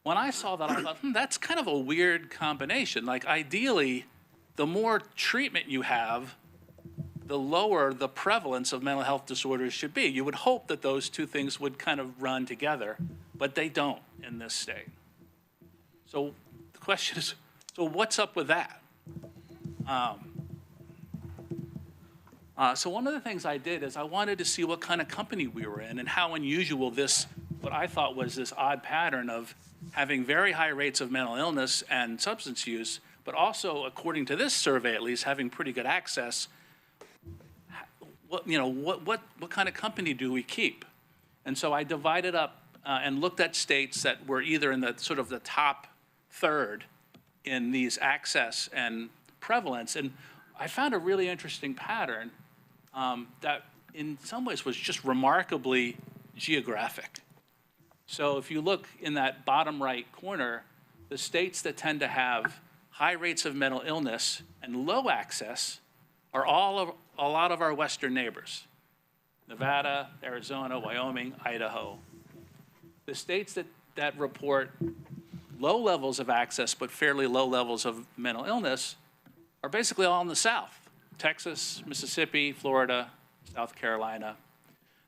when I saw that, I thought, that's kind of a weird combination. Like ideally, the more treatment you have, the lower the prevalence of mental health disorders should be. You would hope that those two things would kind of run together, but they don't in this state. So the question is, so what's up with that? So one of the things I did is I wanted to see what kind of company we were in and how unusual this, what I thought was this odd pattern of having very high rates of mental illness and substance use, but also, according to this survey at least, having pretty good access. What kind of company do we keep? And so I divided up and looked at states that were either in the sort of the top third in these access and prevalence. And I found a really interesting pattern that in some ways was just remarkably geographic. So if you look in that bottom right corner, the states that tend to have high rates of mental illness and low access are a lot of our western neighbors: Nevada, Arizona, Wyoming, Idaho. The states that report low levels of access but fairly low levels of mental illness are basically all in the South: Texas, Mississippi, Florida, South Carolina.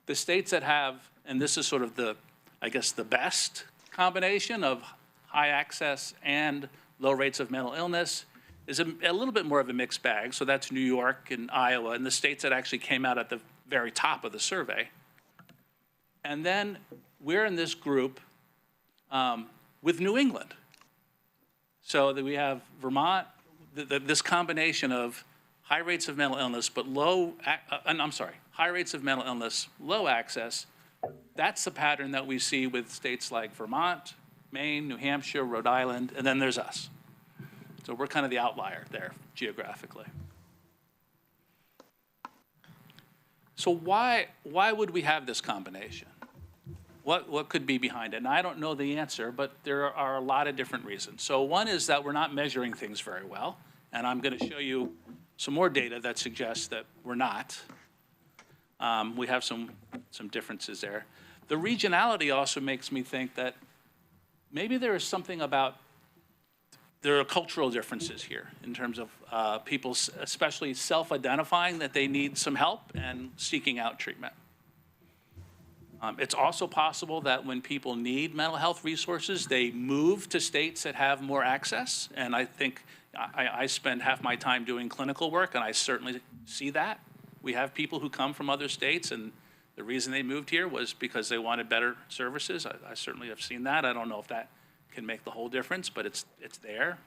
The states that have, and this is sort of the, I guess, the best combination of high access and low rates of mental illness, is a little bit more of a mixed bag. So that's New York and Iowa, and the states that actually came out at the very top of the survey. And then we're in this group with New England. So that we have Vermont, this combination of high rates of mental illness, but high rates of mental illness, low access. That's the pattern that we see with states like Vermont, Maine, New Hampshire, Rhode Island, and then there's us. So we're kind of the outlier there geographically. So why would we have this combination? What could be behind it? And I don't know the answer, but there are a lot of different reasons. So one is that we're not measuring things very well, and I'm going to show you some more data that suggests that we're not. We have some differences there. The regionality also makes me think that maybe there is something about, there are cultural differences here in terms of people especially self-identifying that they need some help and seeking out treatment. It's also possible that when people need mental health resources, they move to states that have more access. And I think I spend half my time doing clinical work, and I certainly see that. We have people who come from other states, and the reason they moved here was because they wanted better services. I certainly have seen that. I don't know if that can make the whole difference, but it's there.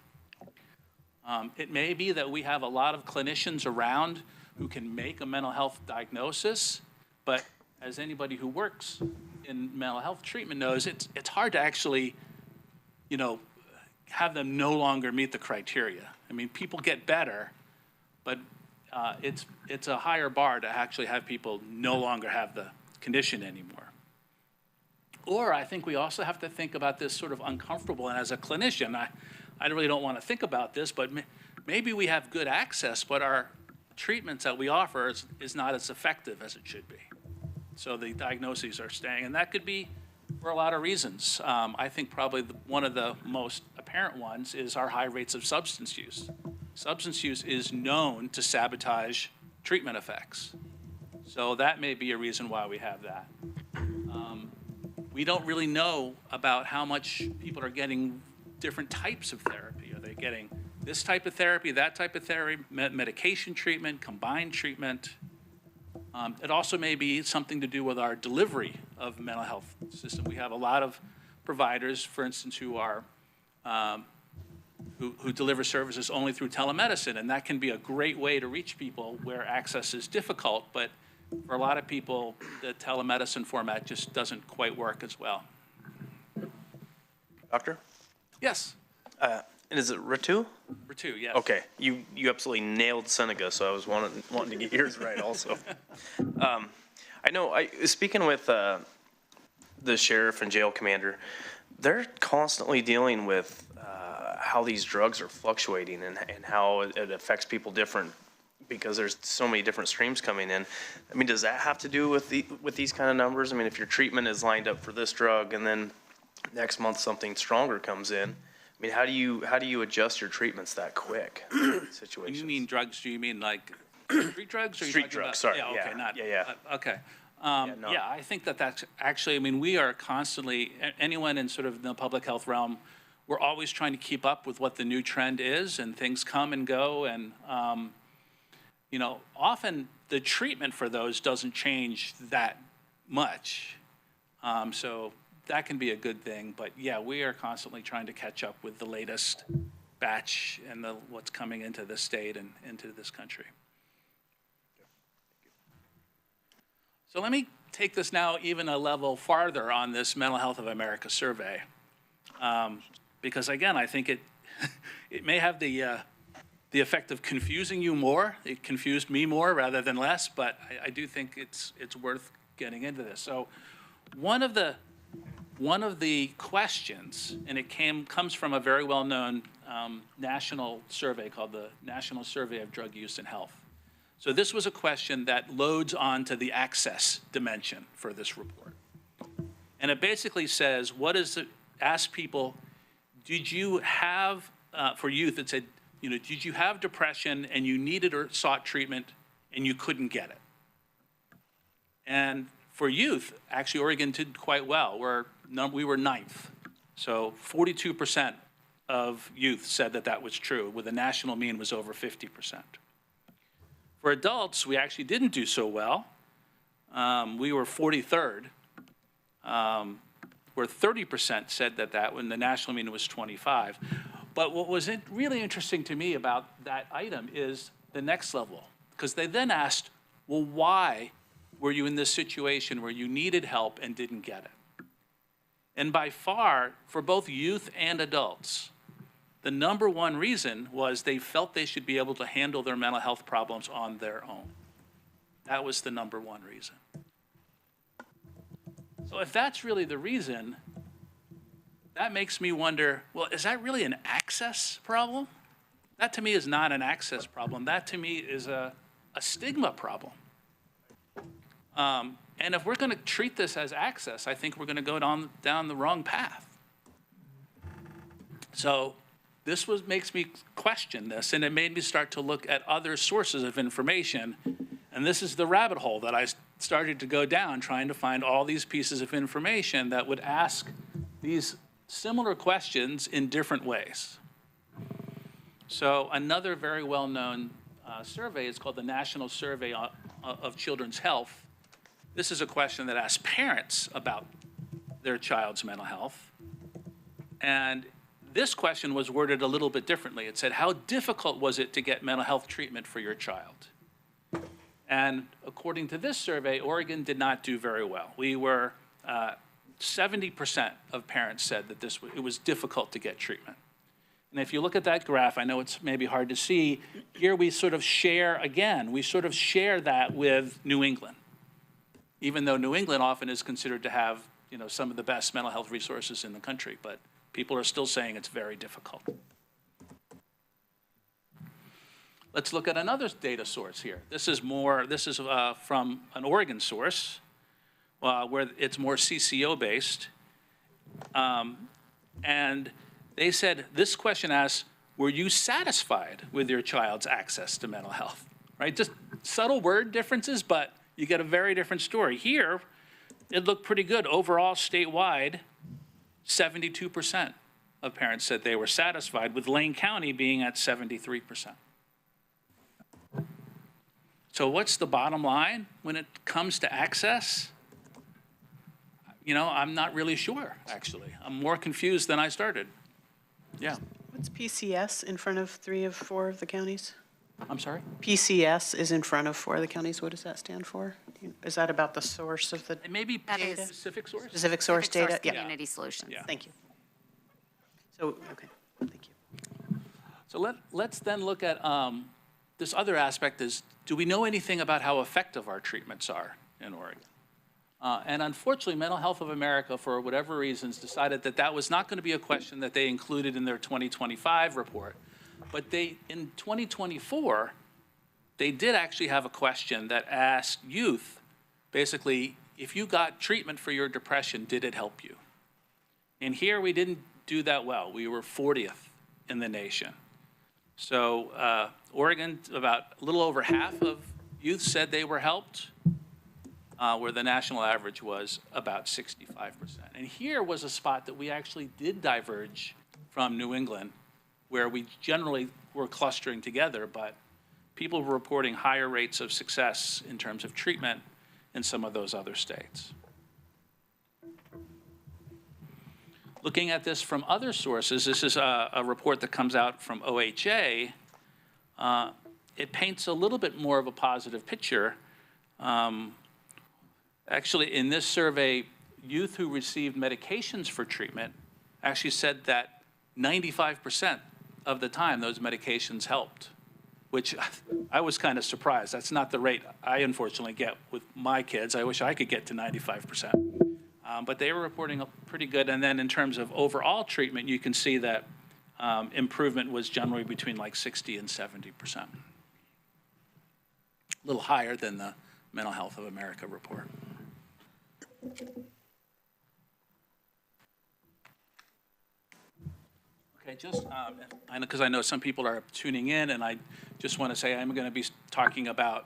It may be that we have a lot of clinicians around who can make a mental health diagnosis, but as anybody who works in mental health treatment knows, it's hard to actually, have them no longer meet the criteria. I mean, people get better, but it's a higher bar to actually have people no longer have the condition anymore. Or I think we also have to think about this sort of uncomfortable, and as a clinician, I really don't want to think about this, but maybe we have good access, but our treatments that we offer is not as effective as it should be. So the diagnoses are staying, and that could be for a lot of reasons. I think probably one of the most apparent ones is our high rates of substance use. Substance use is known to sabotage treatment effects. So that may be a reason why we have that. We don't really know about how much people are getting different types of therapy. Are they getting this type of therapy, that type of therapy, medication treatment, combined treatment? It also may be something to do with our delivery of mental health system. We have a lot of providers, for instance, who are who deliver services only through telemedicine, and that can be a great way to reach people where access is difficult, but for a lot of people, the telemedicine format just doesn't quite work as well. Doctor? Yes. And is it Ritu? Ritu, yes. Okay, you absolutely nailed Seneca, so I was wanting to get yours right also. I know, speaking with the sheriff and jail commander, they're constantly dealing with how these drugs are fluctuating and how it affects people different because there's so many different streams coming in. I mean, does that have to do with these kind of numbers? I mean, if your treatment is lined up for this drug and then next month something stronger comes in, I mean, how do you adjust your treatments that quick? Situations. You mean drugs, do you mean like street drugs? Or Street drugs, sorry. Yeah, okay, Yeah, not. yeah. Okay. no. Yeah, I think that's actually, I mean, we are constantly, anyone in sort of the public health realm, we're always trying to keep up with what the new trend is, and things come and go, and, you know, often the treatment for those doesn't change that much. So that can be a good thing, but yeah, we are constantly trying to catch up with the latest batch and what's coming into the state and into this country. So let me take this now even a level farther on this Mental Health of America survey. Because again, I think it may have the effect of confusing you more. It confused me more rather than less, but I do think it's worth getting into this. So one of the questions, and it comes from a very well-known national survey called the National Survey of Drug Use and Health. So this was a question that loads onto the access dimension for this report. And it basically says, ask people, did you have, for youth, it said, you know, did you have depression and you needed or sought treatment and you couldn't get it? And for youth, actually Oregon did quite well. We were 9th. So 42% of youth said that was true, with a national mean was over 50%. For adults, we actually didn't do so well. We were 43rd, where 30% said that when the national mean was 25. But what was really interesting to me about that item is the next level, because they then asked, well, why were you in this situation where you needed help and didn't get it? And by far, for both youth and adults, the number one reason was they felt they should be able to handle their mental health problems on their own. That was the number one reason. So if that's really the reason, that makes me wonder, well, is that really an access problem? That to me is not an access problem. That to me is a stigma problem. And if we're going to treat this as access, I think we're going to go down the wrong path. So this makes me question this, and it made me start to look at other sources of information. And this is the rabbit hole that I started to go down, trying to find all these pieces of information that would ask these similar questions in different ways. So another very well-known survey is called the National Survey of Children's Health. This is a question that asks parents about their child's mental health. And this question was worded a little bit differently. It said, how difficult was it to get mental health treatment for your child? And according to this survey, Oregon did not do very well. We were 70% of parents said that it was difficult to get treatment. And if you look at that graph, I know it's maybe hard to see, here we sort of share that with New England, even though New England often is considered to have, you know, some of the best mental health resources in the country, but people are still saying it's very difficult. Let's look at another data source here. This is from an Oregon source, where it's more CCO based. And they said, this question asks, were you satisfied with your child's access to mental health? Right, just subtle word differences, but you get a very different story. Here, it looked pretty good. Overall, statewide, 72% of parents said they were satisfied, with Lane County being at 73%. So what's the bottom line when it comes to access? You know, I'm not really sure, actually. I'm more confused than I started. Yeah. What's PCS in front of 3 of 4 of the counties? I'm sorry? PCS is in front of 4 of the counties. What does that stand for? Is that about the source of the It may be That is specific source? specific source Specific data? Source Community Solutions. Yeah. Thank you. So, okay, thank you. So let's then look at this other aspect is, do we know anything about how effective our treatments are in Oregon? And unfortunately, Mental Health of America, for whatever reasons, decided that that was not going to be a question that they included in their 2025 report. But in 2024, they did actually have a question that asked youth, basically, if you got treatment for your depression, did it help you? And here we didn't do that well. We were 40th in the nation. So Oregon, about a little over half of youth said they were helped, where the national average was about 65%. And here was a spot that we actually did diverge from New England, where we generally were clustering together, but people were reporting higher rates of success in terms of treatment in some of those other states. Looking at this from other sources, this is a report that comes out from OHA. It paints a little bit more of a positive picture. Actually, in this survey, youth who received medications for treatment actually said that 95% of the time those medications helped, which I was kind of surprised. That's not the rate I unfortunately get with my kids. I wish I could get to 95%. But they were reporting pretty good. And then in terms of overall treatment, you can see that improvement was generally between like 60 and 70%. A little higher than the Mental Health of America report. Okay, just, because I know some people are tuning in, and I just want to say I'm going to be talking about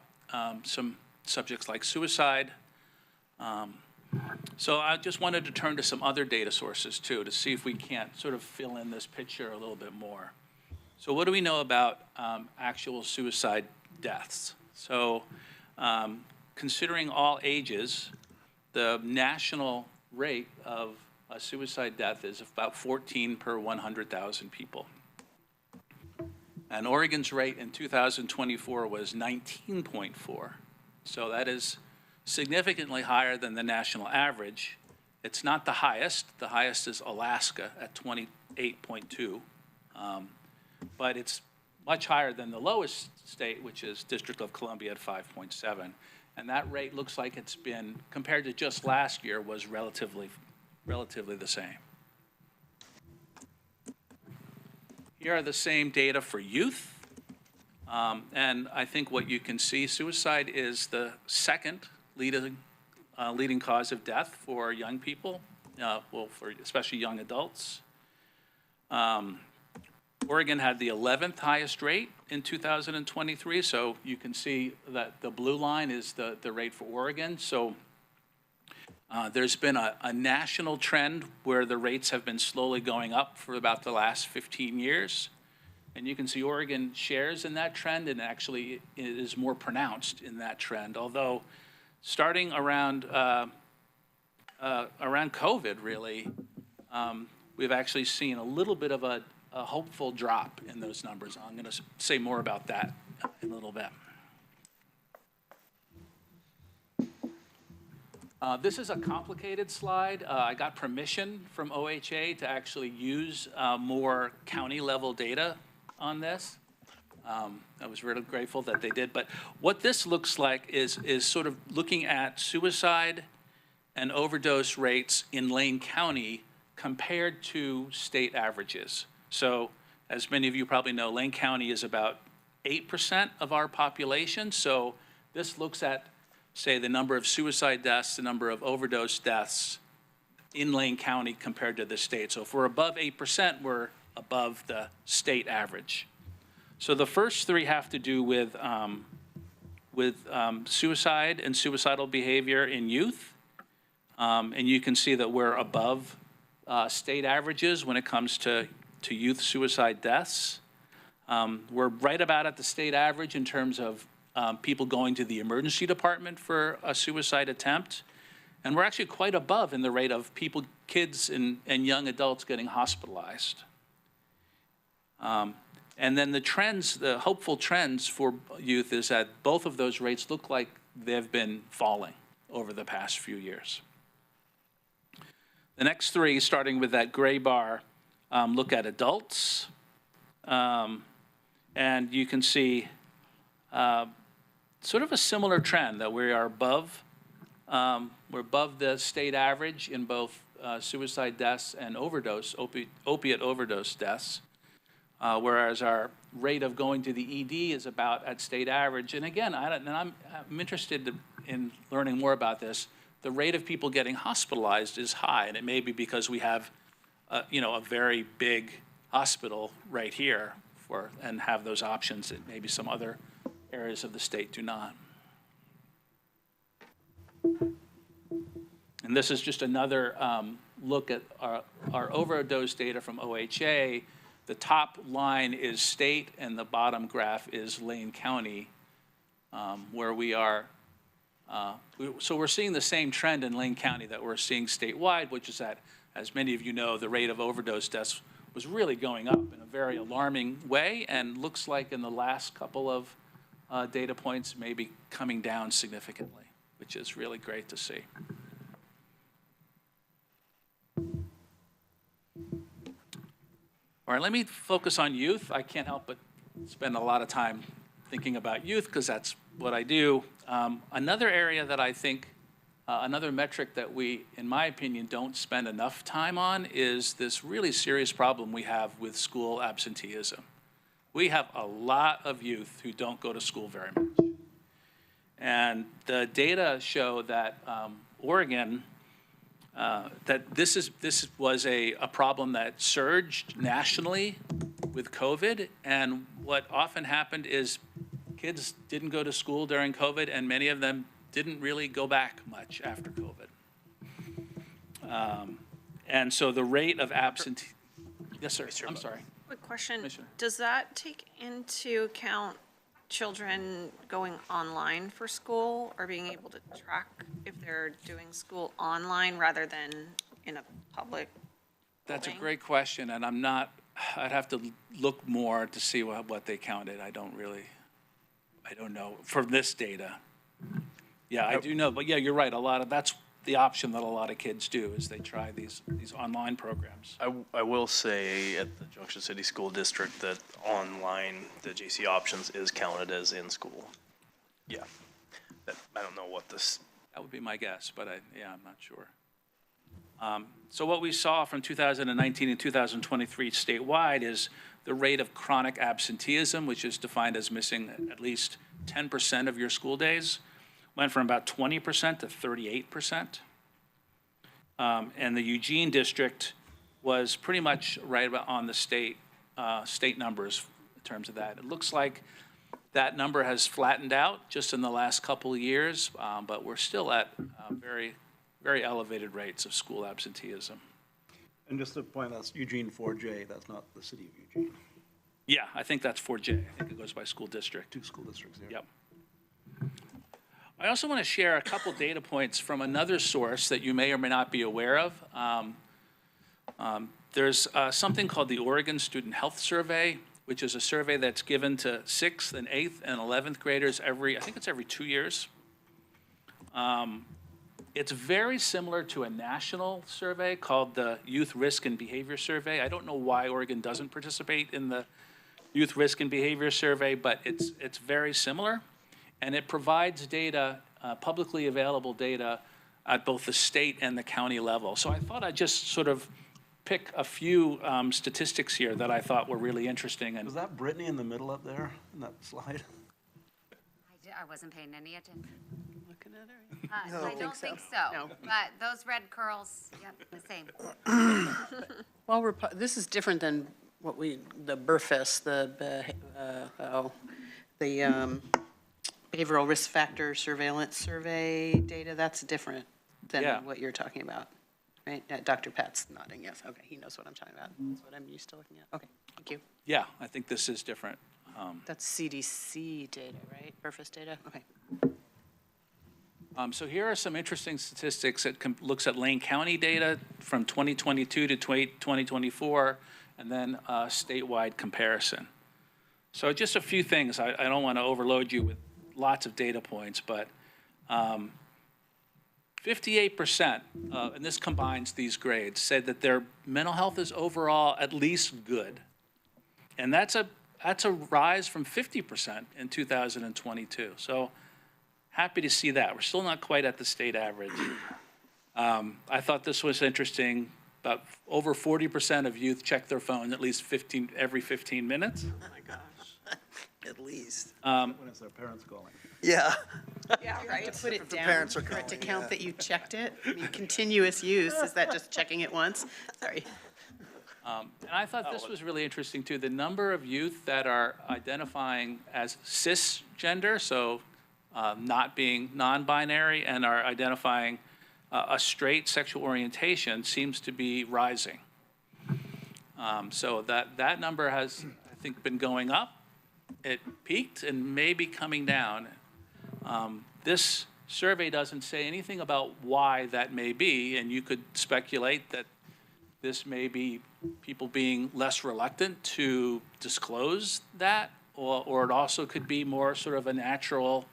some subjects like suicide. So I just wanted to turn to some other data sources too, to see if we can't sort of fill in this picture a little bit more. So what do we know about actual suicide deaths? So considering all ages, the national rate of a suicide death is about 14 per 100,000 people. And Oregon's rate in 2024 was 19.4. So that is significantly higher than the national average. It's not the highest. The highest is Alaska at 28.2. But it's much higher than the lowest state, which is District of Columbia at 5.7. And that rate looks like it's been, compared to just last year, was relatively the same. Here are the same data for youth. And I think what you can see, suicide is the second leading cause of death for young people, for especially young adults. Oregon had the 11th highest rate in 2023, so you can see that the blue line is the rate for Oregon. So there's been a national trend where the rates have been slowly going up for about the last 15 years. And you can see Oregon shares in that trend, and actually it is more pronounced in that trend, although starting around COVID, really, we've actually seen a little bit of a hopeful drop in those numbers. I'm going to say more about that in a little bit. This is a complicated slide. I got permission from OHA to actually use more county-level data on this. I was really grateful that they did. But what this looks like is sort of looking at suicide and overdose rates in Lane County compared to state averages. So as many of you probably know, Lane County is about 8% of our population. So this looks at, say, the number of suicide deaths, the number of overdose deaths in Lane County compared to the state. So if we're above 8%, we're above the state average. So the first three have to do with suicide and suicidal behavior in youth. And you can see that we're above state averages when it comes to youth suicide deaths. We're right about at the state average in terms of people going to the emergency department for a suicide attempt. And we're actually quite above in the rate of people, kids and young adults getting hospitalized. And then the trends, the hopeful trends for youth is that both of those rates look like they've been falling over the past few years. The next three, starting with that gray bar, look at adults. And you can see sort of a similar trend that we are above We're above the state average in both suicide deaths and opiate overdose deaths, whereas our rate of going to the ED is about at state average. And again, I'm interested in learning more about this. The rate of people getting hospitalized is high, and it may be because we have, a very big hospital right here and have those options that maybe some other areas of the state do not. And this is just another look at our overdose data from OHA. The top line is state, and the bottom graph is Lane County, where we are. So we're seeing the same trend in Lane County that we're seeing statewide, which is that, as many of you know, the rate of overdose deaths was really going up in a very alarming way, and looks like in the last couple of data points maybe coming down significantly, which is really great to see. All right, let me focus on youth. I can't help but spend a lot of time thinking about youth because that's what I do. Another area that I think, another metric that we, in my opinion, don't spend enough time on is this really serious problem we have with school absenteeism. We have a lot of youth who don't go to school very much. And the data show that Oregon, that this was a problem that surged nationally with COVID, and what often happened is kids didn't go to school during COVID, and many of them didn't really go back much after COVID. And so the rate of absentee, yes, sir, I'm sorry. Quick question, does that take into account children going online for school or being able to track if they're doing school online rather than in a public That's a building? great question, and I'd have to look more to see what they counted. I don't know from this data. Yeah, I do know, but yeah, you're right. That's the option that a lot of kids do is they try these online programs. I will say at the Junction City School District that online, the JC Options is counted as in school. Yeah. I don't know what this. That would be my guess, but I'm not sure. So what we saw from 2019 and 2023 statewide is the rate of chronic absenteeism, which is defined as missing at least 10% of your school days, went from about 20% to 38%. And the Eugene district was pretty much right about on the state numbers in terms of that. It looks like that number has flattened out just in the last couple of years, but we're still at very, very elevated rates of school absenteeism. And just to point, that's Eugene 4J, that's not the city of Eugene. Yeah, I think that's 4J. I think it goes by school district. 2 school districts, yeah. Yep. I also want to share a couple data points from another source that you may or may not be aware of. There's something called the Oregon Student Health Survey, which is a survey that's given to 6th and 8th and 11th graders every 2 years. It's very similar to a national survey called the Youth Risk and Behavior Survey. I don't know why Oregon doesn't participate in the Youth Risk and Behavior Survey, but it's very similar. And it provides data, publicly available data, at both the state and the county level. So I thought I'd just sort of pick a few statistics here that I thought were really interesting. And Was that Brittany in the middle up there in that slide? I wasn't paying any attention. Looking at her? I don't think so. No. But those red curls, yep, the same. Well, this is different than what the BRFIS, the Behavioral Risk Factor Surveillance Survey data. That's different than what you're talking about, right? Dr. Pat's nodding, yes. Okay, he knows what I'm talking about. That's what I'm used to looking at. Okay, thank you. Yeah, I think this is different. That's CDC data, right? BRFIS data? Okay. So here are some interesting statistics. It looks at Lane County data from 2022 to 2024, and then a statewide comparison. So just a few things. I don't want to overload you with lots of data points, but 58%, and this combines these grades, said that their mental health is overall at least good. And that's a rise from 50% in 2022. So happy to see that. We're still not quite at the state average. I thought this was interesting. About over 40% of youth check their phone at least every 15 minutes. Oh my gosh, at least. When it's their parents calling. Yeah. Yeah, right. To put it If the down, parents are for it to calling, count yeah. that you checked it. I mean, continuous use, is that just checking it once? Sorry. And I thought this was really interesting too. The number of youth that are identifying as cisgender, so not being non-binary, and are identifying a straight sexual orientation seems to be rising. So that number has, I think, been going up. It peaked and may be coming down. This survey doesn't say anything about why that may be, and you could speculate that this may be people being less reluctant to disclose that, or it also could be more sort of a natural,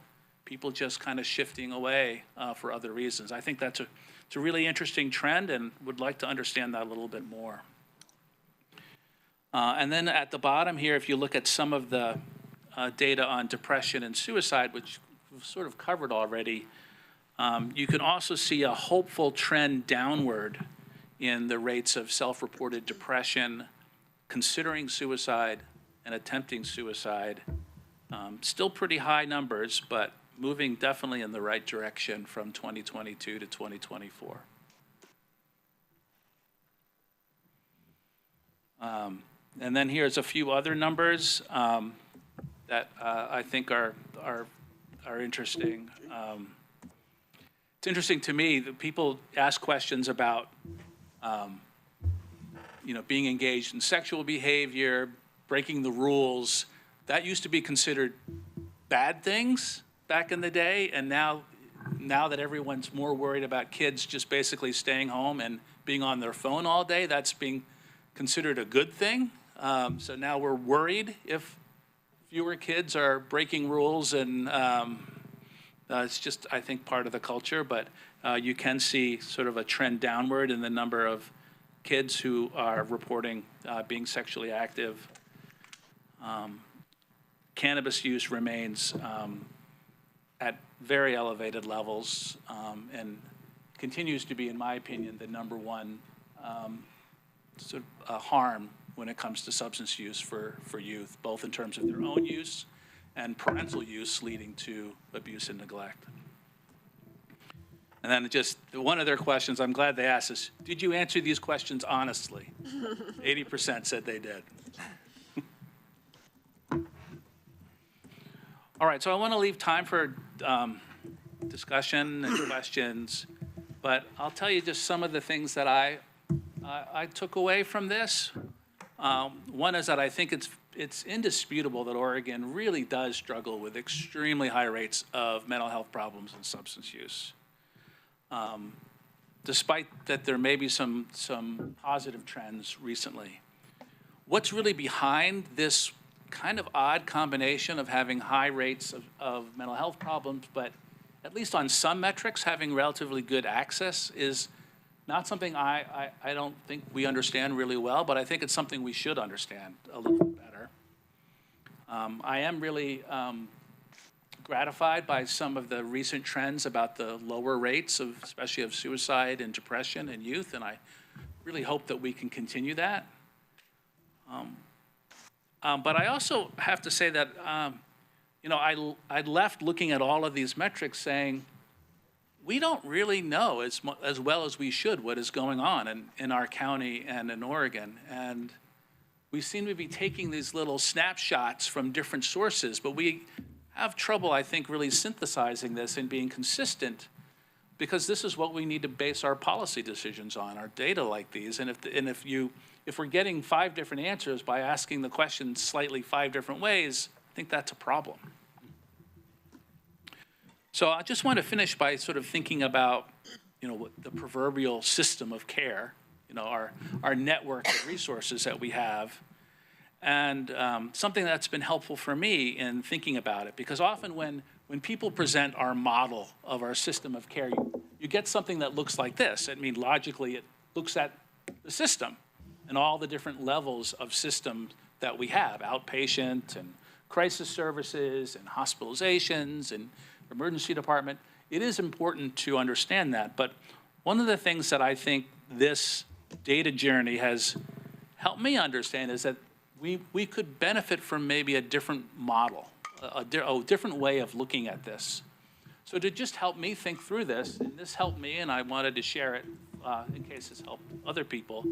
people just kind of shifting away for other reasons. I think it's a really interesting trend and would like to understand that a little bit more. And then at the bottom here, if you look at some of the data on depression and suicide, which we've sort of covered already, you can also see a hopeful trend downward in the rates of self-reported depression, considering suicide, and attempting suicide. Still pretty high numbers, but moving definitely in the right direction from 2022 to 2024. And then here's a few other numbers that I think are interesting. It's interesting to me that people ask questions about being engaged in sexual behavior, breaking the rules. That used to be considered bad things back in the day, and now that everyone's more worried about kids just basically staying home and being on their phone all day, that's being considered a good thing. So now we're worried if fewer kids are breaking rules, and it's just, I think, part of the culture, but you can see sort of a trend downward in the number of kids who are reporting being sexually active. Cannabis use remains at very elevated levels and continues to be, in my opinion, the number one sort of harm when it comes to substance use for youth, both in terms of their own use and parental use leading to abuse and neglect. And then just one of their questions, I'm glad they asked this, did you answer these questions honestly? 80% said they did. All right, so I want to leave time for discussion and questions, but I'll tell you just some of the things that I took away from this. One is that I think it's indisputable that Oregon really does struggle with extremely high rates of mental health problems and substance use. Despite that there may be some positive trends recently. What's really behind this kind of odd combination of having high rates of mental health problems, but at least on some metrics, having relatively good access is not something I don't think we understand really well, but I think it's something we should understand a little bit better. I am really gratified by some of the recent trends about the lower rates of, especially of suicide and depression in youth, and I really hope that we can continue that. But I also have to say that, I left looking at all of these metrics saying, we don't really know as well as we should what is going on in our county and in Oregon. And we seem to be taking these little snapshots from different sources, but we have trouble, I think, really synthesizing this and being consistent, because this is what we need to base our policy decisions on, our data like these. And if we're getting 5 different answers by asking the question slightly 5 different ways, I think that's a problem. So I just want to finish by sort of thinking about, what the proverbial system of care, our network of resources that we have, and something that's been helpful for me in thinking about it, because often when people present our model of our system of care, you get something that looks like this. I mean, logically, it looks at the system and all the different levels of systems that we have, outpatient and crisis services and hospitalizations and emergency department. It is important to understand that, but one of the things that I think this data journey has helped me understand is that we could benefit from maybe a different model, a different way of looking at this. So to just help me think through this, and this helped me, and I wanted to share it in case it's helped other people,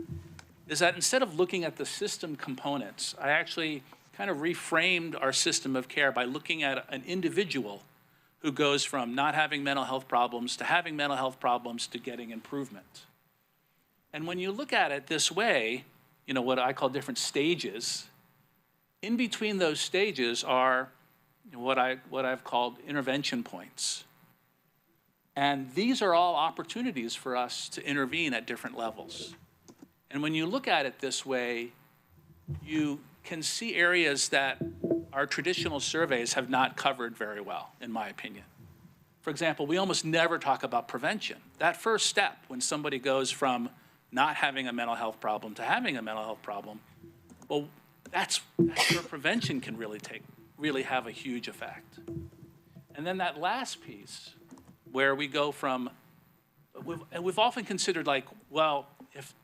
is that instead of looking at the system components, I actually kind of reframed our system of care by looking at an individual who goes from not having mental health problems to having mental health problems to getting improvement. And when you look at it this way, you know, what I call different stages, in between those stages are what I've called intervention points. And these are all opportunities for us to intervene at different levels. And when you look at it this way, you can see areas that our traditional surveys have not covered very well, in my opinion. For example, we almost never talk about prevention. That first step, when somebody goes from not having a mental health problem to having a mental health problem, well, that's where prevention can really have a huge effect. And then that last piece, where we go from, we've often considered like, well,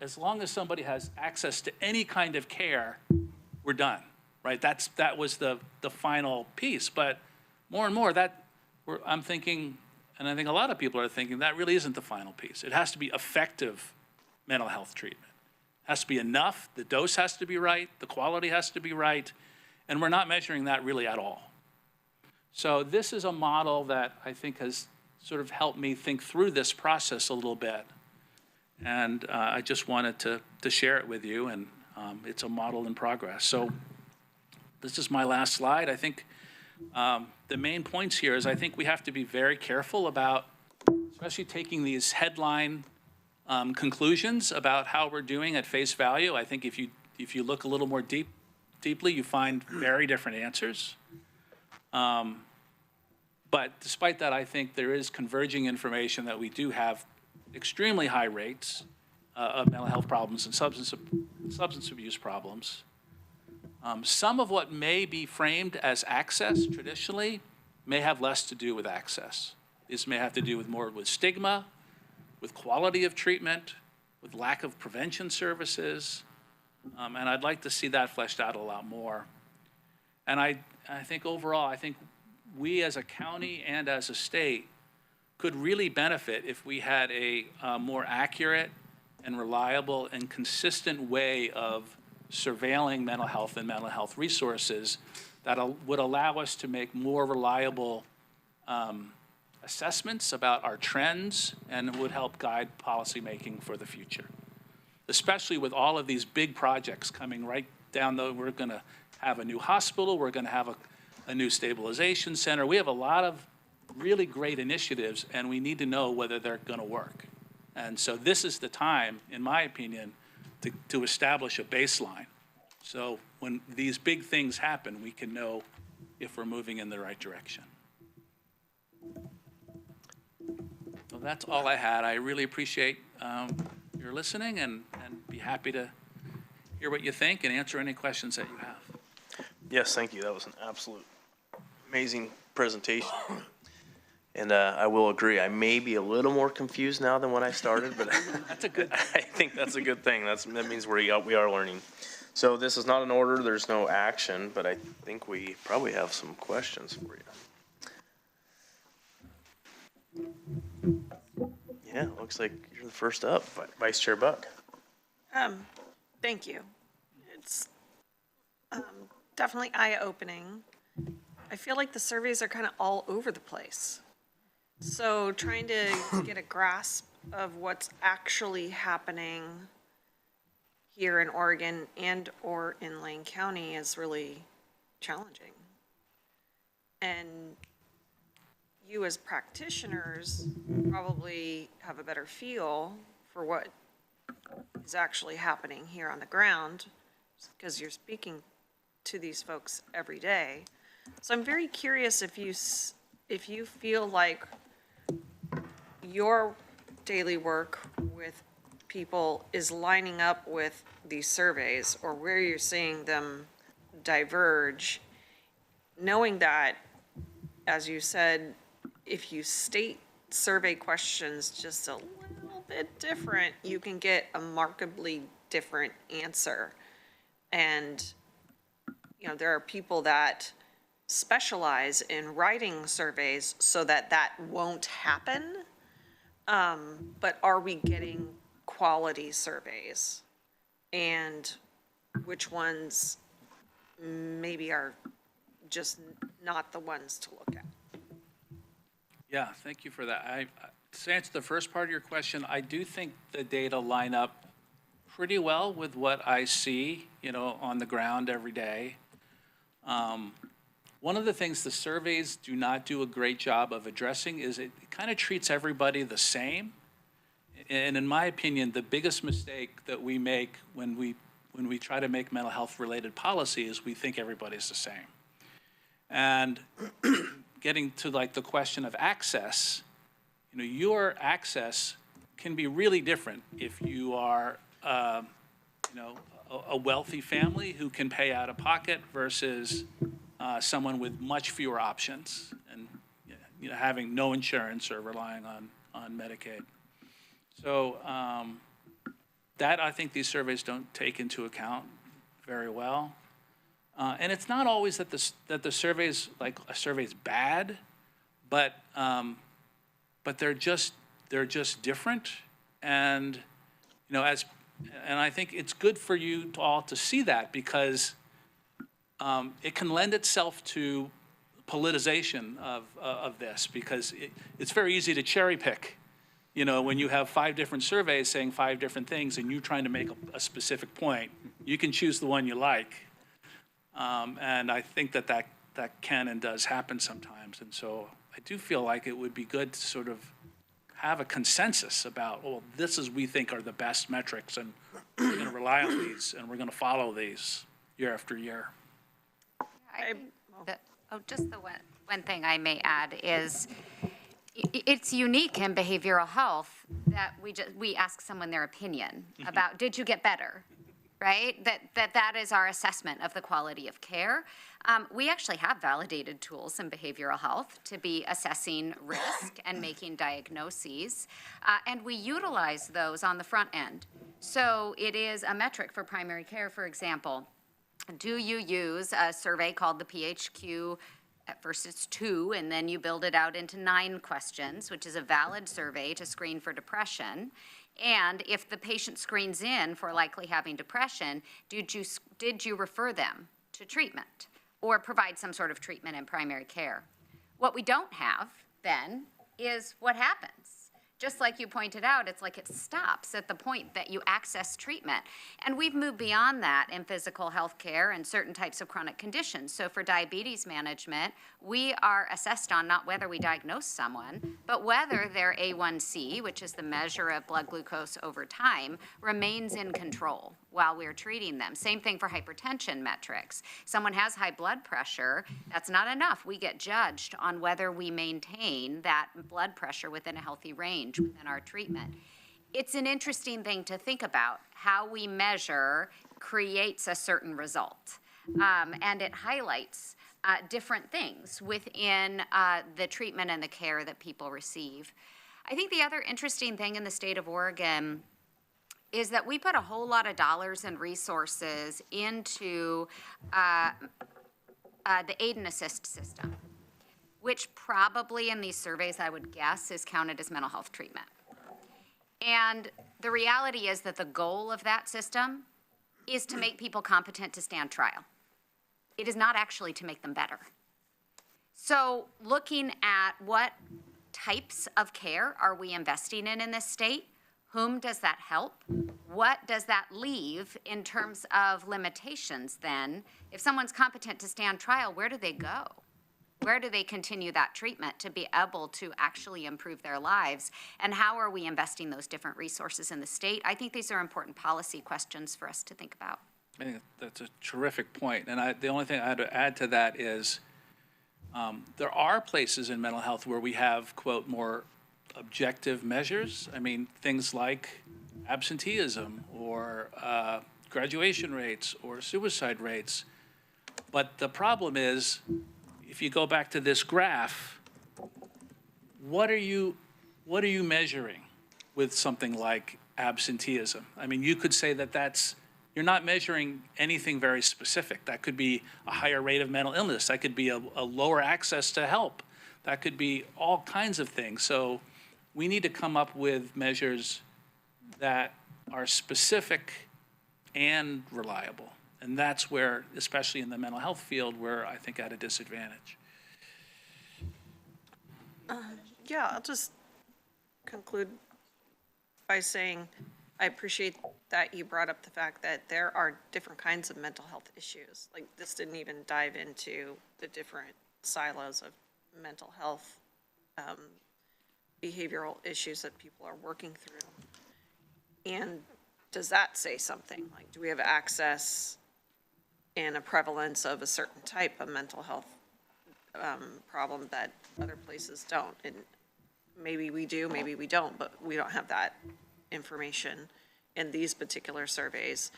as long as somebody has access to any kind of care, we're done, right? That was the final piece. But more and more, I'm thinking, and I think a lot of people are thinking, that really isn't the final piece. It has to be effective mental health treatment. It has to be enough, the dose has to be right, the quality has to be right, and we're not measuring that really at all. So this is a model that I think has sort of helped me think through this process a little bit. And I just wanted to share it with you, and it's a model in progress. So this is my last slide. I think the main points here is I think we have to be very careful about, especially taking these headline conclusions about how we're doing at face value. I think if you look a little more deeply, you find very different answers. But despite that, I think there is converging information that we do have extremely high rates of mental health problems and substance abuse problems. Some of what may be framed as access traditionally may have less to do with access. This may have to do with stigma, with quality of treatment, with lack of prevention services, and I'd like to see that fleshed out a lot more. And I think overall, I think we as a county and as a state could really benefit if we had a more accurate and reliable and consistent way of surveilling mental health and mental health resources that would allow us to make more reliable assessments about our trends and would help guide policymaking for the future. Especially with all of these big projects coming right down we're gonna have a new hospital, we're gonna have a new stabilization center. We have a lot of really great initiatives, and we need to know whether they're gonna work. And so this is the time, in my opinion, to establish a baseline. So when these big things happen, we can know if we're moving in the right direction. So that's all I had. I really appreciate your listening and be happy to hear what you think and answer any questions that you have. Yes, thank you. That was an absolute amazing presentation. And I will agree, I may be a little more confused now than when I started, but That's a good. I think that's a good thing. That means we are learning. So this is not an order, there's no action, but I think we probably have some questions for you. Yeah, looks like you're the first up, Vice Chair Buck. Thank you. It's definitely eye-opening. I feel like the surveys are kind of all over the place. So trying to get a grasp of what's actually happening here in Oregon and or in Lane County is really challenging. And you as practitioners probably have a better feel for what is actually happening here on the ground because you're speaking to these folks every day. So I'm very curious if you feel like your daily work with people is lining up with these surveys or where you're seeing them diverge, knowing that, as you said, if you state survey questions just a little bit different, you can get a markedly different answer. And, you know, there are people that specialize in writing surveys so that that won't happen. But are we getting quality surveys? And which ones maybe are just not the ones to look at? Yeah, thank you for that. To answer the first part of your question, I do think the data line up pretty well with what I see, you know, on the ground every day. One of the things the surveys do not do a great job of addressing is it kind of treats everybody the same. And in my opinion, the biggest mistake that we make when we try to make mental health related policy is we think everybody's the same. And getting to like the question of access, you know, your access can be really different if you are, you know, a wealthy family who can pay out of pocket versus someone with much fewer options and, you know, having no insurance or relying on Medicaid. So that I think these surveys don't take into account very well. And it's not always that the surveys, like a survey's bad, but they're just different. And, you know, and I think it's good for you all to see that because it can lend itself to politicization of this because it's very easy to cherry pick. You know, when you have 5 different surveys saying 5 different things and you're trying to make a specific point, you can choose the one you like. And I think that can and does happen sometimes. And so I do feel like it would be good to sort of have a consensus about, well, this is we think are the best metrics and we're going to rely on these and we're going to follow these year after year. Just the one thing I may add is it's unique in behavioral health that we ask someone their opinion about, did you get better? Right? That is our assessment of the quality of care. We actually have validated tools in behavioral health to be assessing risk and making diagnoses, and we utilize those on the front end. So it is a metric for primary care, for example. Do you use a survey called the PHQ? At first it's 2, and then you build it out into 9 questions, which is a valid survey to screen for depression. And if the patient screens in for likely having depression, did you refer them to treatment or provide some sort of treatment in primary care? What we don't have then is what happens. Just like you pointed out, it's like it stops at the point that you access treatment. And we've moved beyond that in physical health care and certain types of chronic conditions. So for diabetes management, we are assessed on not whether we diagnose someone, but whether their A1C, which is the measure of blood glucose over time, remains in control while we're treating them. Same thing for hypertension metrics. Someone has high blood pressure, that's not enough. We get judged on whether we maintain that blood pressure within a healthy range within our treatment. It's an interesting thing to think about. How we measure creates a certain result, and it highlights different things within the treatment and the care that people receive. I think the other interesting thing in the state of Oregon is that we put a whole lot of dollars and resources into the aid and assist system, which probably in these surveys I would guess is counted as mental health treatment. And the reality is that the goal of that system is to make people competent to stand trial. It is not actually to make them better. So looking at what types of care are we investing in this state, whom does that help? What does that leave in terms of limitations then? If someone's competent to stand trial, where do they go? Where do they continue that treatment to be able to actually improve their lives? And how are we investing those different resources in the state? I think these are important policy questions for us to think about. I think that's a terrific point. And the only thing I had to add to that is there are places in mental health where we have, quote, more objective measures. I mean, things like absenteeism or graduation rates or suicide rates. But the problem is, if you go back to this graph, what are you measuring with something like absenteeism? I mean, you could say that you're not measuring anything very specific. That could be a higher rate of mental illness. That could be a lower access to help. That could be all kinds of things. So we need to come up with measures that are specific and reliable. And that's where, especially in the mental health field, we're, I think, at a disadvantage. Yeah, I'll just conclude by saying I appreciate that you brought up the fact that there are different kinds of mental health issues. Like, this didn't even dive into the different silos of mental health behavioral issues that people are working through. And does that say something? Like, do we have access and a prevalence of a certain type of mental health problem that other places don't? And maybe we do, maybe we don't, but we don't have that information in these particular surveys.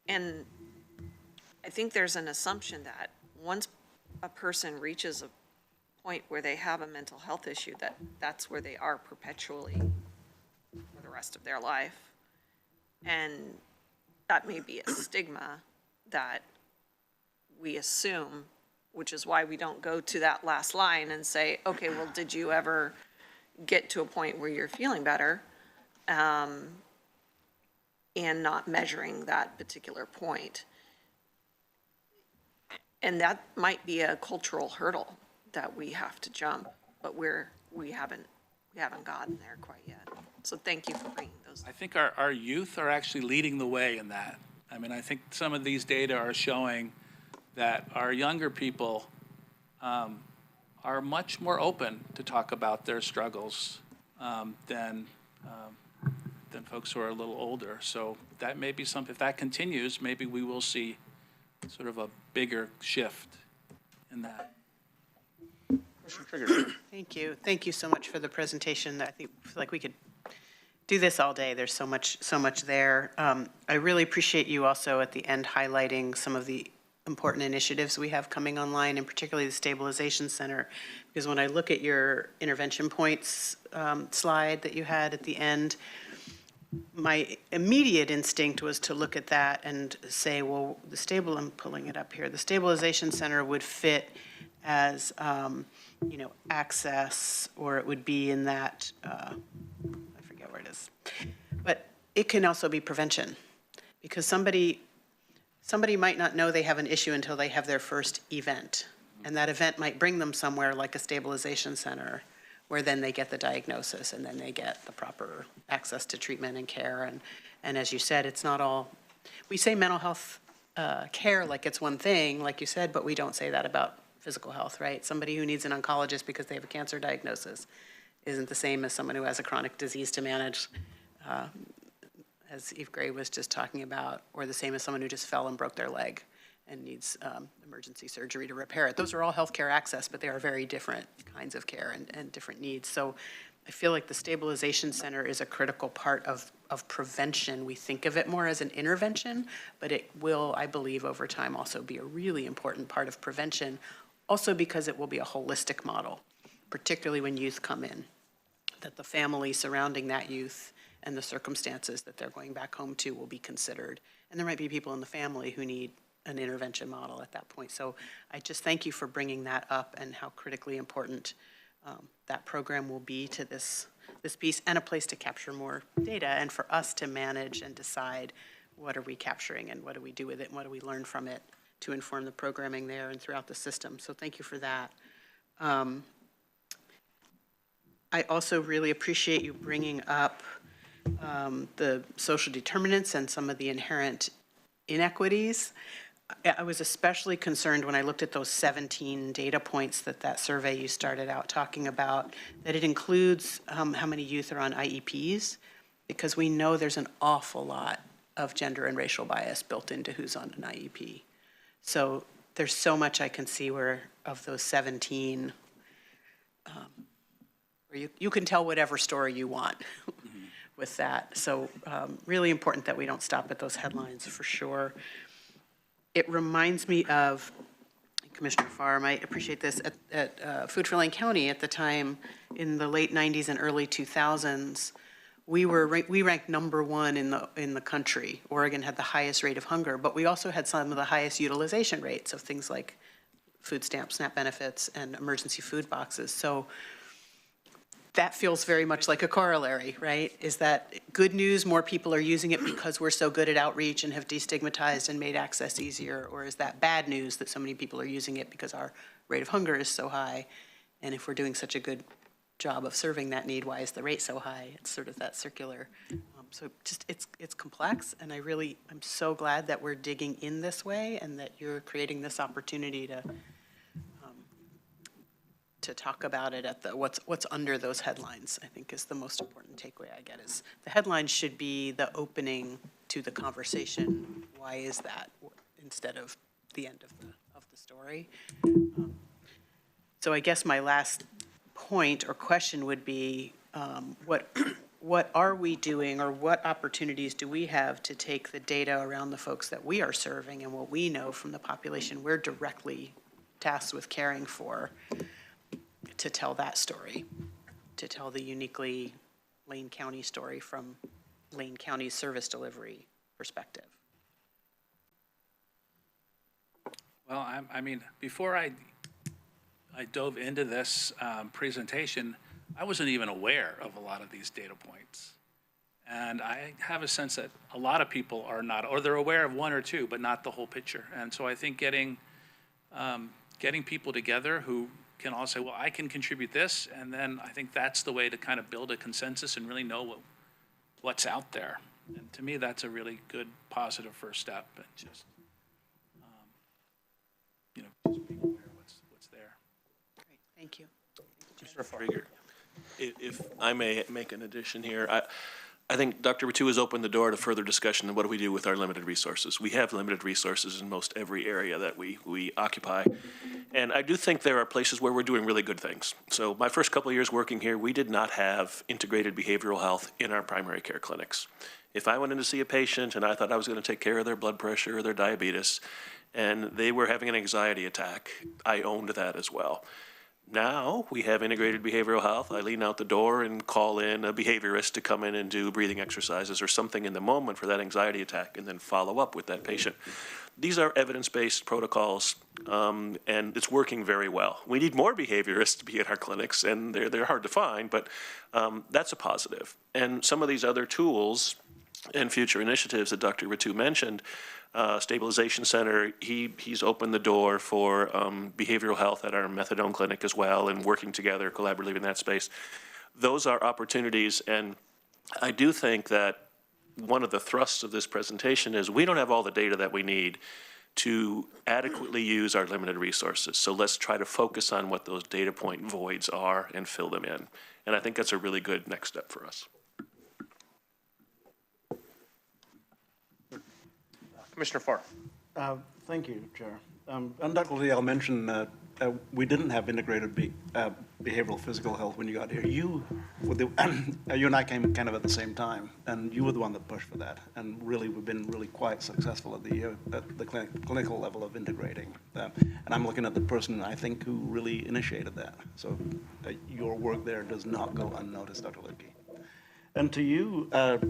And I think there's an assumption that once a person reaches a point where they have a mental health issue, that's where they are perpetually for the rest of their life. And that may be a stigma that we assume, which is why we don't go to that last line and say, okay, well, did you ever get to a point where you're feeling better? And not measuring that particular point. And that might be a cultural hurdle that we have to jump, but we haven't gotten there quite yet. So thank you for bringing those. I think our youth are actually leading the way in that. I mean, I think some of these data are showing that our younger people are much more open to talk about their struggles than folks who are a little older. So that may be something, if that continues, maybe we will see sort of a bigger shift in that. Thank you. Thank you so much for the presentation. I feel like we could do this all day. There's so much there. I really appreciate you also at the end highlighting some of the important initiatives we have coming online, and particularly the Stabilization Center, because when I look at your intervention points slide that you had at the end, my immediate instinct was to look at that and say, well, I'm pulling it up here. The Stabilization Center would fit as, access, or it would be in that, I forget where it is. But it can also be prevention, because somebody might not know they have an issue until they have their first event. And that event might bring them somewhere like a Stabilization Center, where then they get the diagnosis and then they get the proper access to treatment and care. And as you said, it's not all, we say mental health care like it's one thing, like you said, but we don't say that about physical health, right? Somebody who needs an oncologist because they have a cancer diagnosis isn't the same as someone who has a chronic disease to manage, as Eve Gray was just talking about, or the same as someone who just fell and broke their leg and needs emergency surgery to repair it. Those are all healthcare access, but they are very different kinds of care and different needs. So I feel like the Stabilization Center is a critical part of prevention. We think of it more as an intervention, but it will, I believe, over time also be a really important part of prevention, also because it will be a holistic model, particularly when youth come in, that the family surrounding that youth and the circumstances that they're going back home to will be considered. And there might be people in the family who need an intervention model at that point. So I just thank you for bringing that up and how critically important that program will be to this piece, and a place to capture more data and for us to manage and decide what are we capturing and what do we do with it and what do we learn from it to inform the programming there and throughout the system. So thank you for that. I also really appreciate you bringing up the social determinants and some of the inherent inequities. I was especially concerned when I looked at those 17 data points that survey you started out talking about, that it includes how many youth are on IEPs, because we know there's an awful lot of gender and racial bias built into who's on an IEP. So there's so much I can see where of those 17, where you can tell whatever story you want with that. So really important that we don't stop at those headlines for sure. It reminds me of Commissioner Farr might appreciate this. At Food for Lane County at the time, in the late 90s and early 2000s, we ranked #1 in the country. Oregon had the highest rate of hunger, but we also had some of the highest utilization rates of things like food stamps, SNAP benefits, and emergency food boxes. So that feels very much like a corollary, right? Is that good news, more people are using it because we're so good at outreach and have destigmatized and made access easier? Or is that bad news that so many people are using it because our rate of hunger is so high? And if we're doing such a good job of serving that need, why is the rate so high? It's sort of that circular. So just, it's complex, and I'm so glad that we're digging in this way and that you're creating this opportunity to talk about it at what's under those headlines, I think is the most important takeaway I get. Is the headlines should be the opening to the conversation. Why is that, instead of the end of the story? So I guess my last point or question would be, what are we doing, or what opportunities do we have to take the data around the folks that we are serving and what we know from the population we're directly tasked with caring for, to tell that story, to tell the uniquely Lane County story from Lane County's service delivery perspective? Well, I mean, before I dove into this presentation, I wasn't even aware of a lot of these data points. And I have a sense that a lot of people are not, or they're aware of one or two, but not the whole picture. And so I think getting people together who can all say, well, I can contribute this, and then I think that's the way to kind of build a consensus and really know what's out there. And to me, that's a really good, positive first step, and just, just being aware of what's there. Great, thank you. Mr. Trigger, if I may make an addition here, I think Dr. Ratu has opened the door to further discussion of what do we do with our limited resources. We have limited resources in most every area that we occupy. And I do think there are places where we're doing really good things. So my first couple of years working here, we did not have integrated behavioral health in our primary care clinics. If I went in to see a patient and I thought I was going to take care of their blood pressure or their diabetes, and they were having an anxiety attack, I owned that as well. Now we have integrated behavioral health. I lean out the door and call in a behaviorist to come in and do breathing exercises or something in the moment for that anxiety attack, and then follow up with that patient. These are evidence-based protocols, and it's working very well. We need more behaviorists to be at our clinics, and they're hard to find, but that's a positive. And some of these other tools and future initiatives that Dr. Ratu mentioned, Stabilization Center, he's opened the door for behavioral health at our methadone clinic as well, and working together collaboratively in that space. Those are opportunities, and I do think that one of the thrusts of this presentation is we don't have all the data that we need to adequately use our limited resources. So let's try to focus on what those data point voids are and fill them in. And I think that's a really good next step for us. Commissioner Farr. Thank you, Chair. Undoubtedly, I'll mention that we didn't have integrated behavioral physical health when you got here. You and I came kind of at the same time, and you were the one that pushed for that. And really, we've been really quite successful at the clinical level of integrating. And I'm looking at the person, I think, who really initiated that. So your work there does not go unnoticed, Dr. Lidke. And to you,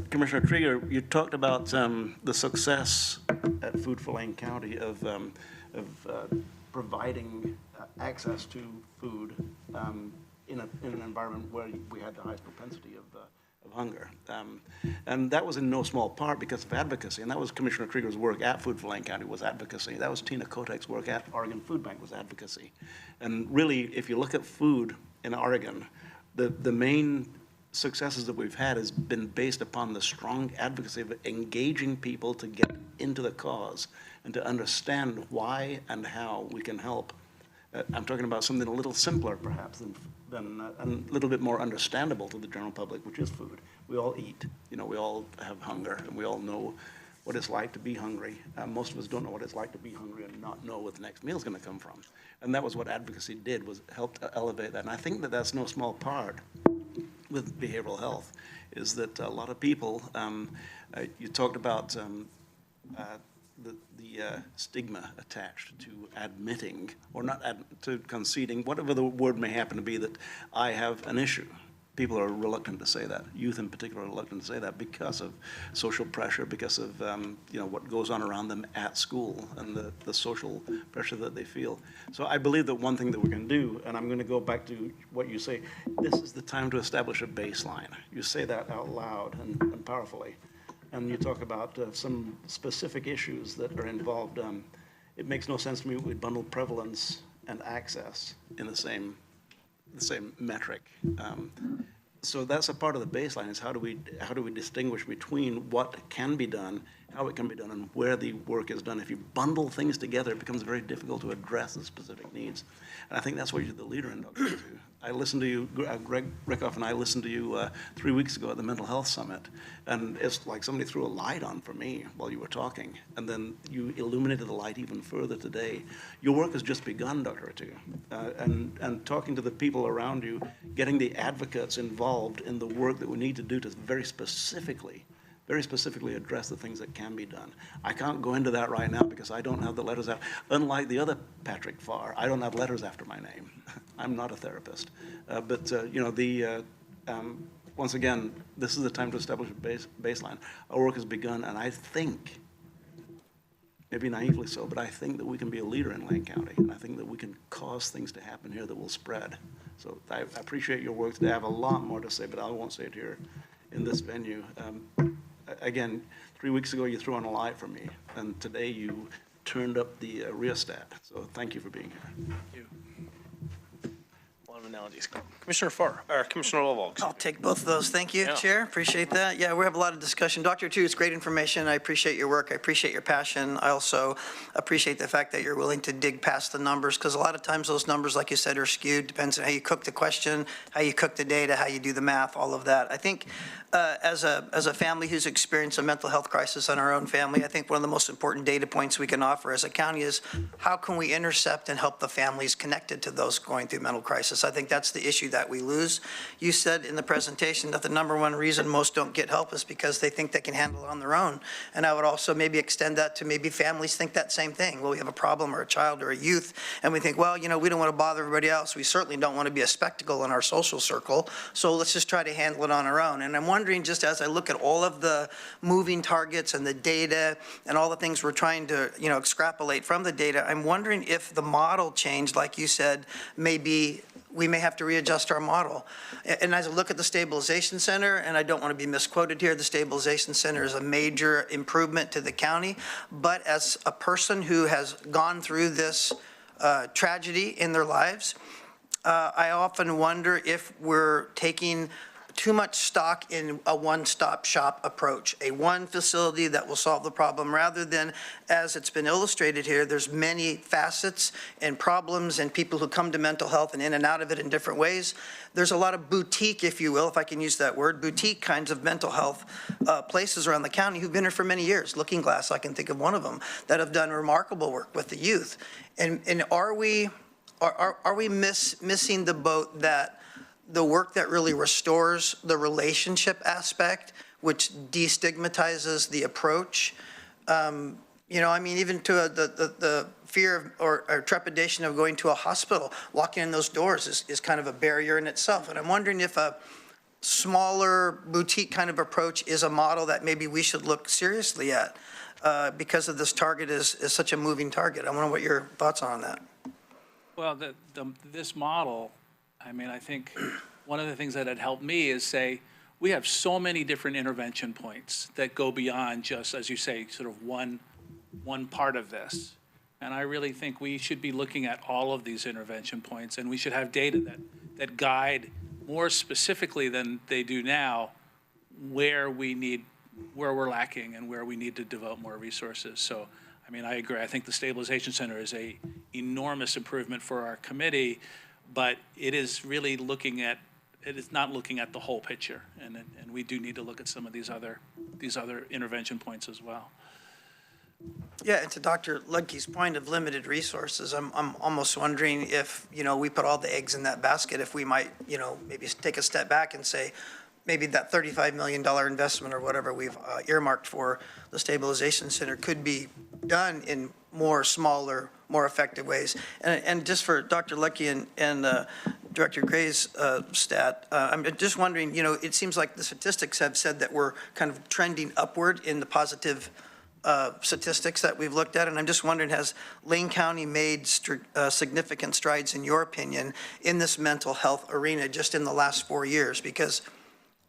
Commissioner Trigger, you talked about the success at Food for Lane County of providing access to food in an environment where we had the highest propensity of hunger. And that was in no small part because of advocacy. And that was Commissioner Trigger's work at Food for Lane County was advocacy. That was Tina Kotek's work at Oregon Food Bank was advocacy. And really, if you look at food in Oregon, the main successes that we've had has been based upon the strong advocacy of engaging people to get into the cause and to understand why and how we can help. I'm talking about something a little simpler, perhaps, than a little bit more understandable to the general public, which is food. We all eat. We all have hunger, and we all know what it's like to be hungry. Most of us don't know what it's like to be hungry and not know what the next meal is going to come from. And that was what advocacy did, was help to elevate that. And I think that that's no small part with behavioral health, is that a lot of people, you talked about stigma attached to admitting, or not to conceding, whatever the word may happen to be, that I have an issue. People are reluctant to say that. Youth in particular are reluctant to say that because of social pressure, because of what goes on around them at school and the social pressure that they feel. So I believe that one thing that we can do, and I'm going to go back to what you say, this is the time to establish a baseline. You say that out loud and powerfully, and you talk about some specific issues that are involved. It makes no sense to me we bundle prevalence and access in the same metric. So that's a part of the baseline, is how do we distinguish between what can be done, how it can be done, and where the work is done. If you bundle things together, it becomes very difficult to address the specific needs. And I think that's where you're the leader in, Dr. Two. I listened to you, Greg Rickoff and I listened to you 3 weeks ago at the Mental Health Summit, and it's like somebody threw a light on for me while you were talking, and then you illuminated the light even further today. Your work has just begun, Dr. Two, and talking to the people around you, getting the advocates involved in the work that we need to do to very specifically address the things that can be done. I can't go into that right now because I don't have the letters out. Unlike the other Patrick Farr, I don't have letters after my name. I'm not a therapist. Once again, this is the time to establish a baseline. Our work has begun, and I think, maybe naively so, but I think that we can be a leader in Lane County, and I think that we can cause things to happen here that will spread. So I appreciate your work today. I have a lot more to say, but I won't say it here in this venue. Again, 3 weeks ago you threw on a light for me, and today you turned up the rheostat. So thank you for being here. Thank you. A lot of analogies. Commissioner Farr, or Commissioner Lovell. I'll take both of those. Thank you, Yeah. Chair. Appreciate that. Yeah, we have a lot of discussion. Dr. Tu, it's great information. I appreciate your work. I appreciate your passion. I also appreciate the fact that you're willing to dig past the numbers, because a lot of times those numbers, like you said, are skewed. Depends on how you cook the question, how you cook the data, how you do the math, all of that. I think as a family who's experienced a mental health crisis in our own family, I think one of the most important data points we can offer as a county is how can we intercept and help the families connected to those going through mental crisis. I think that's the issue that we lose. You said in the presentation that the number one reason most don't get help is because they think they can handle it on their own. And I would also maybe extend that to maybe families think that same thing. Well, we have a problem or a child or a youth, and we think, well, we don't want to bother everybody else. We certainly don't want to be a spectacle in our social circle. So let's just try to handle it on our own. And I'm wondering, just as I look at all of the moving targets and the data and all the things we're trying to, extrapolate from the data, I'm wondering if the model change, like you said, maybe we may have to readjust our model. And as I look at the Stabilization Center, and I don't want to be misquoted here, the Stabilization Center is a major improvement to the county. But as a person who has gone through this tragedy in their lives, I often wonder if we're taking too much stock in a one-stop shop approach, a one facility that will solve the problem, rather than, as it's been illustrated here, there's many facets and problems and people who come to mental health and in and out of it in different ways. There's a lot of boutique, if you will, if I can use that word, boutique kinds of mental health places around the county who've been here for many years. Looking Glass, I can think of one of them, that have done remarkable work with the youth. And are we missing the boat that the work that really restores the relationship aspect, which destigmatizes the approach, even to the fear or trepidation of going to a hospital, walking in those doors is kind of a barrier in itself. And I'm wondering if a smaller boutique kind of approach is a model that maybe we should look seriously at because of this target is such a moving target. I wonder what your thoughts are on that. Well, this model, I think one of the things that had helped me is say, we have so many different intervention points that go beyond just, as you say, sort of one part of this. And I really think we should be looking at all of these intervention points, and we should have data that guide more specifically than they do now where we're lacking and where we need to devote more resources. So, I agree. I think the Stabilization Center is a enormous improvement for our committee, but it is really not looking at the whole picture, and we do need to look at some of these other intervention points as well. Yeah, and to Dr. Ludke's point of limited resources, I'm almost wondering if we put all the eggs in that basket, if we might maybe take a step back and say, maybe that $35 million investment or whatever we've earmarked for the stabilization center could be done in more smaller, more effective ways. And just for Dr. Lucky and Director Gray's stat, I'm just wondering, you know, it seems like the statistics have said that we're kind of trending upward in the positive statistics that we've looked at, and I'm just wondering, has Lane County made significant strides, in your opinion, in this mental health arena just in the last 4 years? Because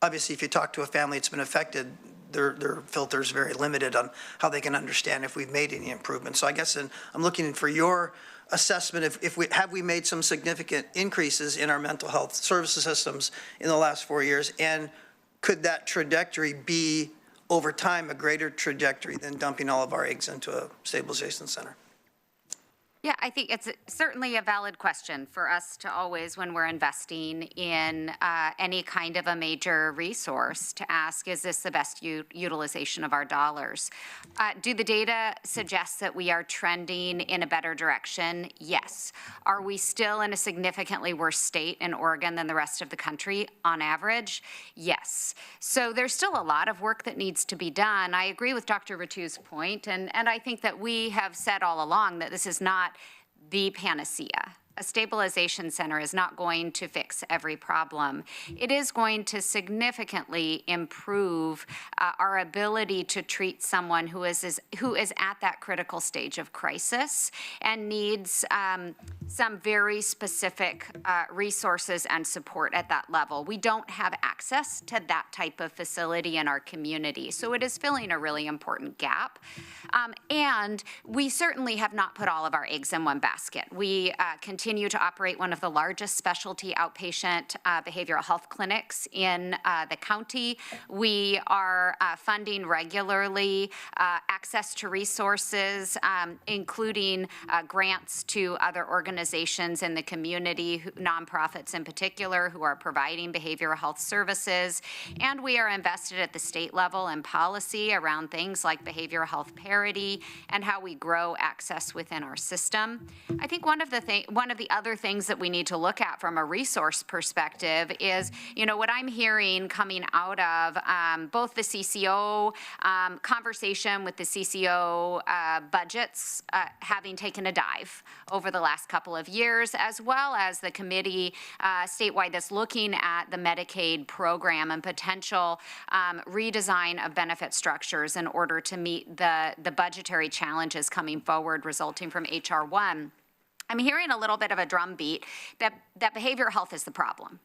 obviously, if you talk to a family that's been affected, their filter's very limited on how they can understand if we've made any improvements. So I guess I'm looking for your assessment if we have made some significant increases in our mental health services systems in the last 4 years, and could that trajectory be over time a greater trajectory than dumping all of our eggs into a stabilization center? Yeah, I think it's certainly a valid question for us to always, when we're investing in any kind of a major resource, to ask, is this the best utilization of our dollars? Do the data suggest that we are trending in a better direction? Yes. Are we still in a significantly worse state in Oregon than the rest of the country on average? Yes. So there's still a lot of work that needs to be done. I agree with Dr. Ratu's point, and I think that we have said all along that this is not the panacea. A stabilization center is not going to fix every problem. It is going to significantly improve our ability to treat someone who is at that critical stage of crisis and needs some very specific resources and support at that level. We don't have access to that type of facility in our community, so it is filling a really important gap. And we certainly have not put all of our eggs in one basket. We continue to operate one of the largest specialty outpatient behavioral health clinics in the county. We are funding regularly access to resources, including grants to other organizations in the community, nonprofits in particular, who are providing behavioral health services. And we are invested at the state level in policy around things like behavioral health parity and how we grow access within our system. I think one of the other things that we need to look at from a resource perspective is, you know, what I'm hearing coming out of both the CCO conversation with the CCO budgets having taken a dive over the last couple of years, as well as the committee statewide that's looking at the Medicaid program and potential redesign of benefit structures in order to meet the budgetary challenges coming forward resulting from HR 1. I'm hearing a little bit of a drumbeat that behavioral health is the problem,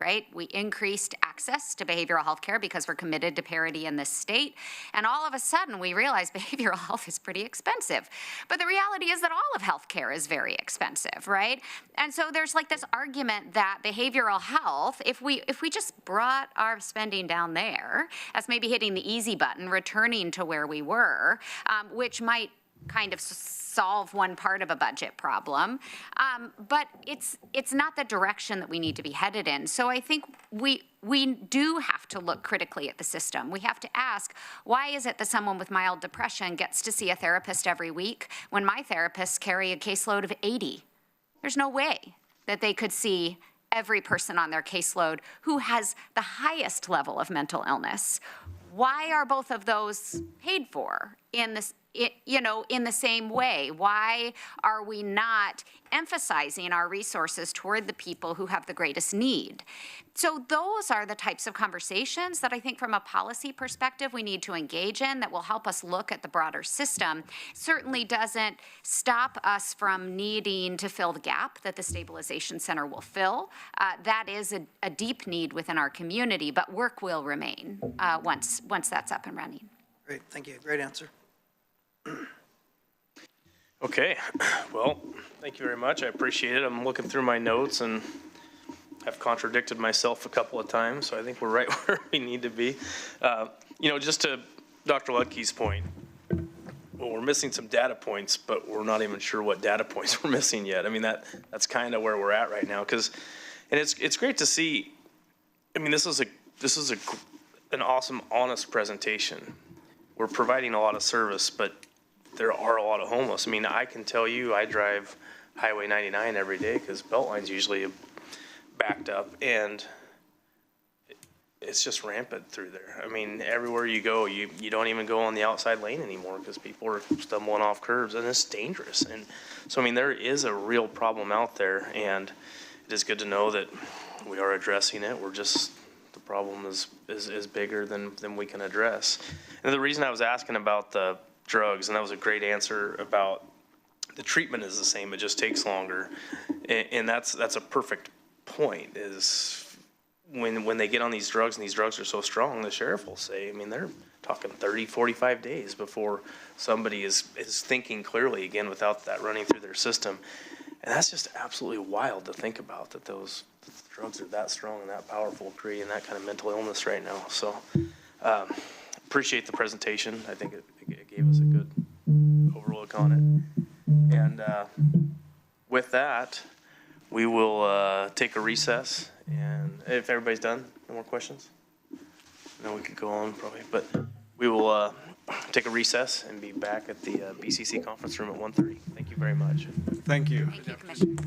right? We increased access to behavioral health care because we're committed to parity in this state. And all of a sudden, we realize behavioral health is pretty expensive. But the reality is that all of healthcare is very expensive, right? And so there's like this argument that behavioral health, if we just brought our spending down there, as maybe hitting the easy button, returning to where we were, which might kind of solve one part of a budget problem, but it's not the direction that we need to be headed in. So I think we do have to look critically at the system. We have to ask, why is it that someone with mild depression gets to see a therapist every week when my therapists carry a caseload of 80? There's no way that they could see every person on their caseload who has the highest level of mental illness. Why are both of those paid for in this? In the same way? Why are we not emphasizing our resources toward the people who have the greatest need? So those are the types of conversations that I think from a policy perspective we need to engage in that will help us look at the broader system. Certainly doesn't stop us from needing to fill the gap that the stabilization center will fill. That is a deep need within our community, but work will remain once that's up and running. Great, thank you. Great answer. Okay, well, thank you very much. I appreciate it. I'm looking through my notes and I've contradicted myself a couple of times, so I think we're right where we need to be. Just to Dr. Lucky's point, well, we're missing some data points, but we're not even sure what data points we're missing yet. I mean, that's kind of where we're at right now, and it's great to see. I mean, this is an awesome, honest presentation. We're providing a lot of service, but there are a lot of homeless. I mean, I can tell you, I drive Highway 99 every day because Beltline's usually backed up, and it's just rampant through there. I mean, everywhere you go, you don't even go on the outside lane anymore because people are stumbling off curbs, and it's dangerous. And so, I mean, there is a real problem out there, and it is good to know that we are addressing it. We're just, the problem is bigger than we can address. And the reason I was asking about the drugs, and that was a great answer about the treatment is the same, it just takes longer. And that's a perfect point, is when they get on these drugs, and these drugs are so strong, the sheriff will say, I mean, they're talking 30, 45 days before somebody is thinking clearly again without that running through their system. And that's just absolutely wild to think about, that those drugs are that strong and that powerful, creating that kind of mental illness right now. So appreciate the presentation. I think it gave us a good overlook on it. And with that, we will take a recess. And if everybody's done, no more questions? No, we could go on probably, but we will take a recess and be back at the BCC conference room at 1:30. Thank you very much. Thank you. Thank you, Commissioner.